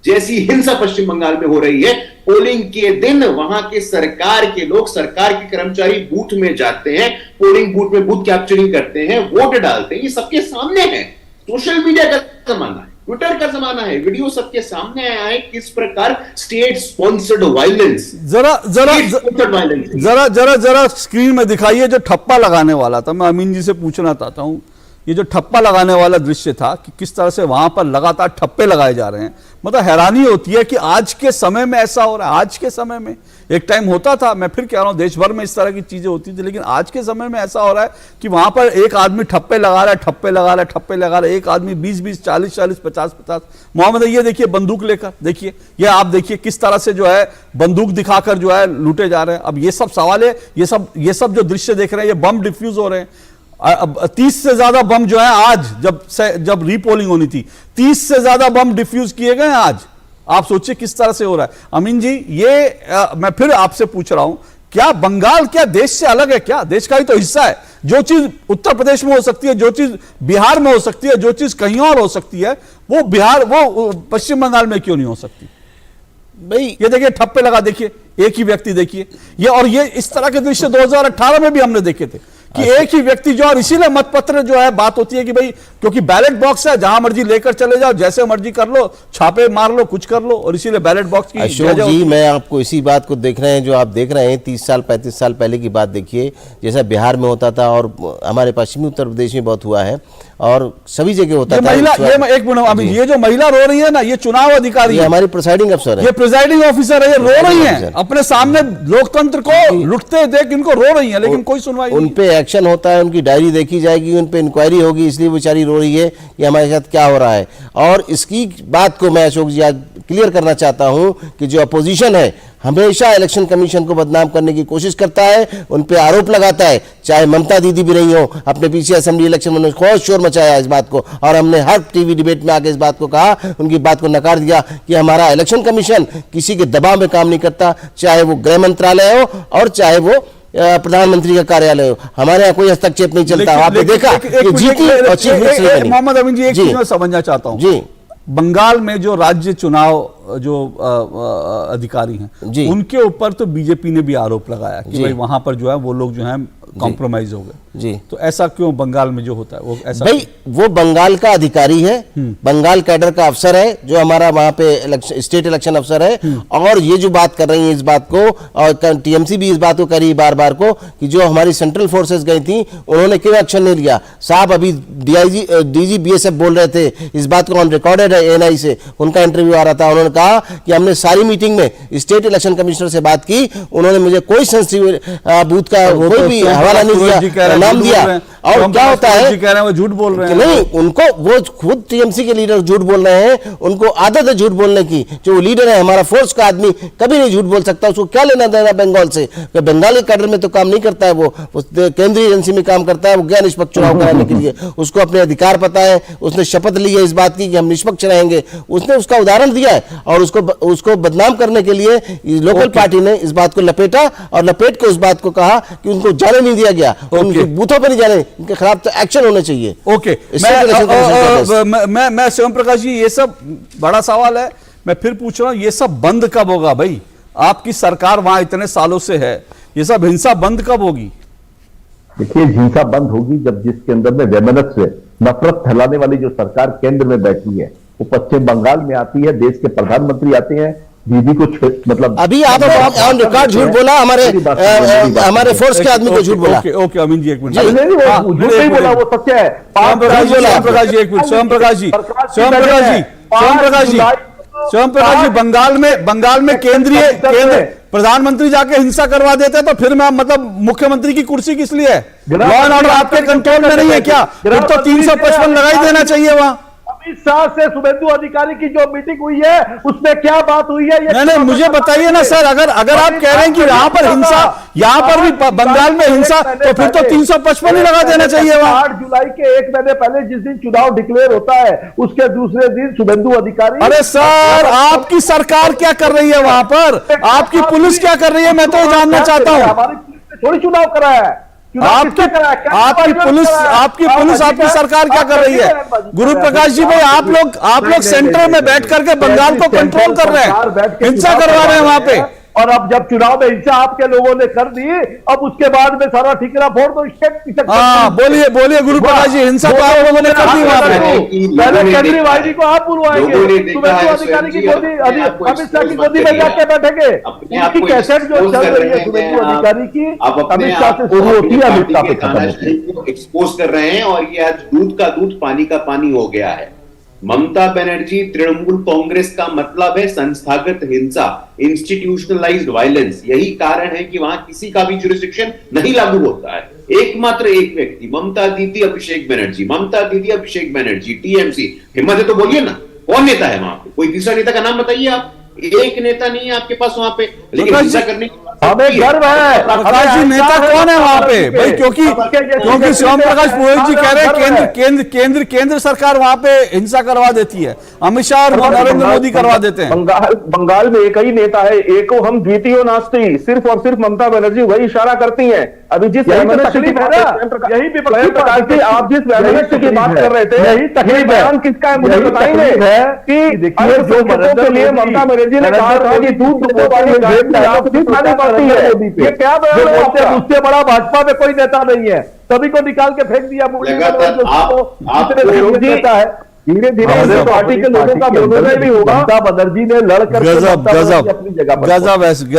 जैसी हिंसा पश्चिम बंगाल में हो रही है। पोलिंग के दिन वहां के सरकार के लोग, सरकार के कर्मचारी बूथ में जाते हैं, पोलिंग बूथ में बूथ कैप्चरिंग करते हैं, वोट डालते हैं। ये सबके सामने है। सोशल मीडिया का जमाना है, ट्विटर का जमाना है, वीडियो सबके सामने आया है किस प्रकार स्टेट स्पॉन्सर्ड वायलेंस, जरा स्क्रीन में दिखाइए जो ठप्पा लगाने वाला था। मैं अमीन जी से पूछना चाहता हूं, ये जो ठप्पा लगाने वाला दृश्य था कि किस तरह से वहां पर लगातार ठप्पे लगाए जा रहे हैं। मतलब हैरानी होती है कि आज के समय में ऐसा हो रहा है। आज के समय में एक टाइम होता था, मैं फिर कह रहा हूं देश भर में इस तरह की चीजें होती थी, लेकिन आज के समय में ऐसा हो रहा है कि वहां पर एक आदमी ठप्पे लगा रहा है, ठप्पे लगा रहा है, ठप्पे लगा रहा है। एक आदमी 20-20, 40-40, 50-50। मोहम्मद ये देखिए बंदूक लेकर, देखिए ये आप देखिए किस तरह से जो है बंदूक दिखाकर जो है लूटे जा रहे हैं। अब ये सब सवाल है, ये सब जो दृश्य देख रहे हैं, ये बम डिफ्यूज हो रहे हैं। अब 30 से ज्यादा बम जो है आज, जब रीपोलिंग होनी थी, 30 से ज्यादा बम डिफ्यूज किए गए आज। आप सोचिए किस तरह से हो रहा है। अमीन जी मैं फिर आपसे पूछ रहा हूं, क्या बंगाल क्या देश से अलग है? क्या देश का ही तो हिस्सा है? जो चीज उत्तर प्रदेश में हो सकती है, जो चीज बिहार में हो सकती है, जो चीज कहीं और हो सकती है, वो पश्चिम बंगाल में क्यों नहीं हो सकती भाई? ये देखिए ठप्पे लगा, देखिए एक ही व्यक्ति, देखिए ये, और ये इस तरह के दृश्य 2018 में भी हमने देखे थे कि एक ही व्यक्ति जो, और इसीलिए मतपत्र जो है बात होती है कि भाई क्योंकि बैलेट बॉक्स है, जहां मर्जी लेकर चले जाओ, जैसे मर्जी कर लो, छापे मार लो, कुछ कर लो, और इसीलिए बैलेट बॉक्स की। अशोक जी मैं आपको इसी बात को देख रहे हैं जो आप देख रहे हैं, 30 साल 35 साल पहले की बात देखिए, जैसा बिहार में होता था और हमारे पश्चिमी उत्तर प्रदेश में बहुत हुआ है और सभी जगह होता था। एक मिनट अभी, ये जो महिला रो रही है ना, ये चुनाव अधिकारी है, हमारी प्रिसाइडिंग अफसर है, ये प्रिसाइडिंग ऑफिसर है, ये रो रही है अपने सामने लोकतंत्र को लुटते देख, इनको रो रही है, लेकिन कोई सुनवाई नहीं। उन पे एक्शन होता है, उनकी डायरी देखी जाएगी, उन पे इंक्वायरी होगी, इसलिए बेचारी रो रही है कि हमारे साथ क्या हो रहा है। और इसकी बात को मैं अशोक जी आज क्लियर करना चाहता हूं कि जो अपोजिशन है हमेशा इलेक्शन कमीशन को बदनाम करने की कोशिश करता है, उन पे आरोप लगाता है, चाहे ममता दीदी भी रही हो, अपने पीछे असेंबली इलेक्शन में बहुत शोर मचाया इस बात को, और हमने हर टीवी डिबेट में आके इस बात को कहा, उनकी बात को नकार दिया कि हमारा इलेक्शन कमीशन किसी के दबाव में काम नहीं करता, चाहे वो गृह मंत्रालय हो और चाहे वो प्रधानमंत्री का कार्यालय हो, हमारे यहाँ कोई हस्तक्षेप नहीं चलता। आपने देखा कि जीती और चीफ मिनिस्टर। मोहम्मद अमीन जी एक चीज मैं समझना चाहता हूँ जी, बंगाल में जो राज्य चुनाव जो अधिकारी हैं, उनके ऊपर तो बीजेपी ने भी आरोप लगाया कि भाई वहां पर जो है वो लोग जो है कॉम्प्रोमाइज हो गए जी। तो ऐसा क्यों बंगाल में जो होता है वो ऐसा? भाई वो बंगाल का अधिकारी है, बंगाल कैडर का अफसर है जो हमारा वहां पे स्टेट इलेक्शन अफसर है, और ये जो बात कर रही है इस बात को, और टीएमसी भी इस बात को करी बार बार को कि जो हमारी सेंट्रल फोर्सेस गई थी उन्होंने क्यों एक्शन नहीं लिया। साहब अभी डीजी बीएसएफ बोल रहे थे, इस बात को ऑन रिकॉर्डेड है, एएनआई से उनका इंटरव्यू आ रहा था, उन्होंने कहा कि हमने सारी मीटिंग में स्टेट इलेक्शन कमिश्नर से बात की, उन्होंने मुझे कोई सेंसिटिव बूथ का कोई भी हवाला नहीं दिया, नाम दिया। और क्या होता है, कह रहे हैं वो झूठ बोल रहे हैं। नहीं, उनको वो खुद टीएमसी के लीडर झूठ बोल रहे हैं, उनको आदत है झूठ बोलने की। जो लीडर है हमारा फोर्स का आदमी कभी नहीं झूठ बोल सकता, उसको क्या लेना देना बंगाल से। बंगाल के कैडर में तो काम नहीं करता है, वो केंद्रीय एजेंसी में काम करता है, वो गया निष्पक्ष चुनाव कराने के लिए, उसको अपने अधिकार पता है, उसने शपथ ली है इस बात की कि हम निष्पक्ष रहेंगे, उसने उसका उदाहरण दिया है। और उसको बदनाम करने के लिए लोकल पार्टी ने इस बात को लपेटा और लपेट के उस बात को कहा कि उनको जाने नहीं दिया गया, उनके बूथों पर नहीं जाने, इनके खिलाफ तो एक्शन होने चाहिए। ओके, मैं शिवम प्रकाश जी, ये सब बड़ा सवाल है, मैं फिर पूछ रहा हूं, ये सब बंद कब होगा भाई? आपकी सरकार वहां इतने सालों से है, ये सब हिंसा बंद कब होगी? देखिए, हिंसा बंद होगी जब जिसके अंदर में वैमनस्य, नफरत फैलाने वाली जो सरकार केंद्र में बैठी है वो पश्चिम बंगाल में आती है, देश के प्रधानमंत्री आते हैं, दीदी को मतलब अभी आप ऑन रिकॉर्ड झूठ बोला, हमारे फोर्स के आदमी को झूठ बोला। ओके अमीन जी, एक मिनट, झूठ नहीं बोला, वो सच है। शिवम प्रकाश जी एक मिनट, शिवम प्रकाश जी, बंगाल में केंद्रीय प्रधानमंत्री जाके हिंसा करवा देते हैं, तो फिर मैं मतलब मुख्यमंत्री की कुर्सी किस लिए है? लॉ एंड ऑर्डर आपके कंट्रोल में नहीं है क्या? फिर तो 355 लगाई देना चाहिए वहां। अमित शाह से शुभेंदु अधिकारी की जो मीटिंग हुई है उसमें क्या बात हुई है? नहीं, मुझे बताइए ना सर, अगर आप कह रहे हैं कि यहाँ पर हिंसा, यहाँ पर भी बंगाल में हिंसा, तो फिर तो 355 ही लगा देना चाहिए वहां। 8 जुलाई के 1 महीने पहले जिस दिन चुनाव डिक्लेयर होता है उसके दूसरे दिन शुभेंदु अधिकारी। अरे सर, आपकी सरकार क्या कर रही है वहां पर? आपकी पुलिस क्या कर रही है? मैं तो जानना चाहता हूँ। हमारी पुलिस ने थोड़ी चुनाव कराया है, आपकी पुलिस आपकी सरकार क्या कर रही है? गुरु प्रकाश जी भाई, आप लोग सेंटर में बैठ करके बंगाल को कंट्रोल कर रहे हैं, हिंसा करवा रहे हैं वहां पे। और अब जब चुनाव में हिंसा आपके लोगों ने कर दी, अब उसके बाद में सारा ठिकाना फोड़ दो स्टेट। बोलिए गुरु प्रकाश जी, हिंसा तो आप लोगों ने कर दी वहां पे। पहले केजरीवाल जी को आप बुलवाएंगे, शुभेंदु अधिकारी की गोदी, अमित शाह की गोदी में जाके बैठेंगे। उनकी कैसेट जो चल रही है शुभेंदु अधिकारी की, अमित शाह से शुरू होती है, अमित शाह पे खत्म होती है। एक्सपोज कर रहे हैं और ये आज दूध का दूध पानी का पानी हो गया है। ममता बनर्जी, तृणमूल कांग्रेस का मतलब है संस्थागत हिंसा, इंस्टीट्यूशनलाइज्ड वायलेंस। यही कारण है कि वहां किसी का भी जुरिस्डिक्शन नहीं लागू होता है। एकमात्र एक व्यक्ति, ममता दीदी अभिषेक बनर्जी, ममता दीदी अभिषेक बनर्जी, टीएमसी। हिम्मत है तो बोलिए ना, कौन नेता है वहां पे? कोई तीसरा नेता का नाम बताइए आप। एक नेता नहीं है आपके पास वहां पे, लेकिन हिंसा करने की हमें गर्व है। प्रकाश जी, नेता कौन है वहां पे भाई? क्योंकि शिवम प्रकाश पुरोहित जी कह रहे हैं केंद्र सरकार वहां पे हिंसा करवा देती है, अमित शाह और नरेंद्र मोदी करवा देते हैं। बंगाल में एक ही नेता है, एको हम द्वितीय नास्ति, सिर्फ और सिर्फ ममता बनर्जी वही इशारा करती हैं। अभी जिस यही प्रकाश जी आप जिस वैमनस्य की बात कर रहे थे, यही तकलीफ बयान किसका है मुझे बताएंगे कि देखिए जो के लिए ममता बनर्जी ने कहा था कि दूध वाली ये क्या उससे बड़ा भाजपा में कोई नेता नहीं है, सभी को निकाल के फेंक दिया। नेता है, धीरे धीरे पार्टी के लोगों का बोलना भी होगा। ममता बनर्जी ने लड़कर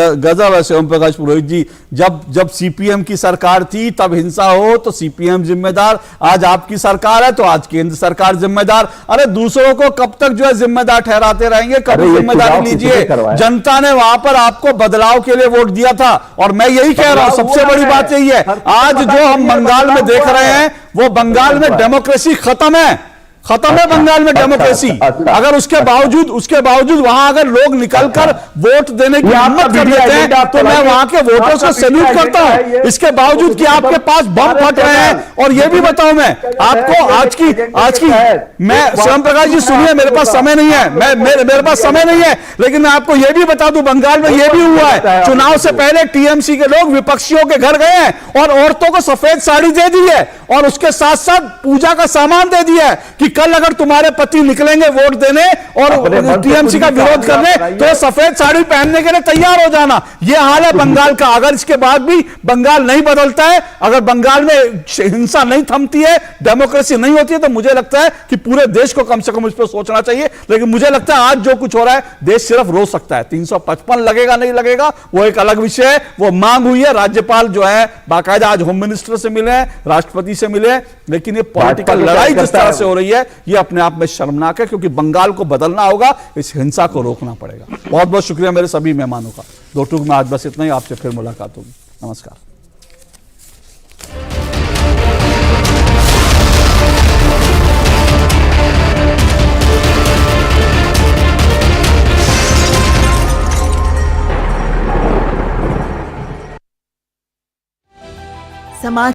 गजब है शिवम प्रकाश पुरोहित जी। जब सीपीएम की सरकार थी तब हिंसा हो तो सीपीएम जिम्मेदार, आज आपकी सरकार है तो आज केंद्र सरकार जिम्मेदार। अरे दूसरों को कब तक जो है जिम्मेदार ठहराते रहेंगे? कभी जिम्मेदारी लीजिए। जनता ने वहां पर आपको बदलाव के लिए वोट दिया था, और मैं यही कह रहा हूं, सबसे बड़ी बात यही है, आज जो हम बंगाल में देख रहे हैं वो बंगाल में डेमोक्रेसी खत्म है बंगाल में डेमोक्रेसी। अगर उसके बावजूद वहां अगर लोग निकलकर वोट देने की हिम्मत कर लेते हैं तो मैं वहां के वोटर्स को सैल्यूट करता हूं। इसके बावजूद कि आपके पास बम फट रहे हैं। और यह भी बताऊं मैं आपको, आज की मैं शिवम प्रकाश जी सुनिए, मेरे पास समय नहीं है, मेरे पास समय नहीं है, लेकिन मैं आपको यह भी बता दूं, बंगाल में यह भी हुआ है, चुनाव से पहले टीएमसी के लोग विपक्षियों के घर गए हैं और औरतों को सफेद साड़ी दे दी है और उसके साथ साथ पूजा का सामान दे दिया है कि कल अगर तुम्हारे पति निकलेंगे वोट देने और टीएमसी का विरोध करने तो सफेद साड़ी पहनने के लिए तैयार हो जाना। यह हाल है बंगाल का। अगर इसके बाद भी बंगाल नहीं बदलता है, अगर बंगाल में हिंसा नहीं थमती है, डेमोक्रेसी नहीं होती है, तो मुझे लगता है कि पूरे देश को कम से कम इस पर सोचना चाहिए। लेकिन मुझे लगता है आज जो कुछ हो रहा है देश सिर्फ रो सकता है। 355 लगेगा नहीं लगेगा वो एक अलग विषय है, वो मांग हुई है। राज्यपाल जो है बाकायदा आज होम मिनिस्टर से मिले हैं, राष्ट्रपति से मिले, लेकिन ये पॉलिटिकल लड़ाई जिस तरह से हो रही है ये अपने आप में शर्मनाक है, क्योंकि बंगाल को बदलना होगा, इस हिंसा को रोकना पड़ेगा। बहुत बहुत शुक्रिया मेरे सभी मेहमानों का। दो टूक में आज बस इतना ही, आपसे फिर मुलाकात होगी। नमस्कार। समाज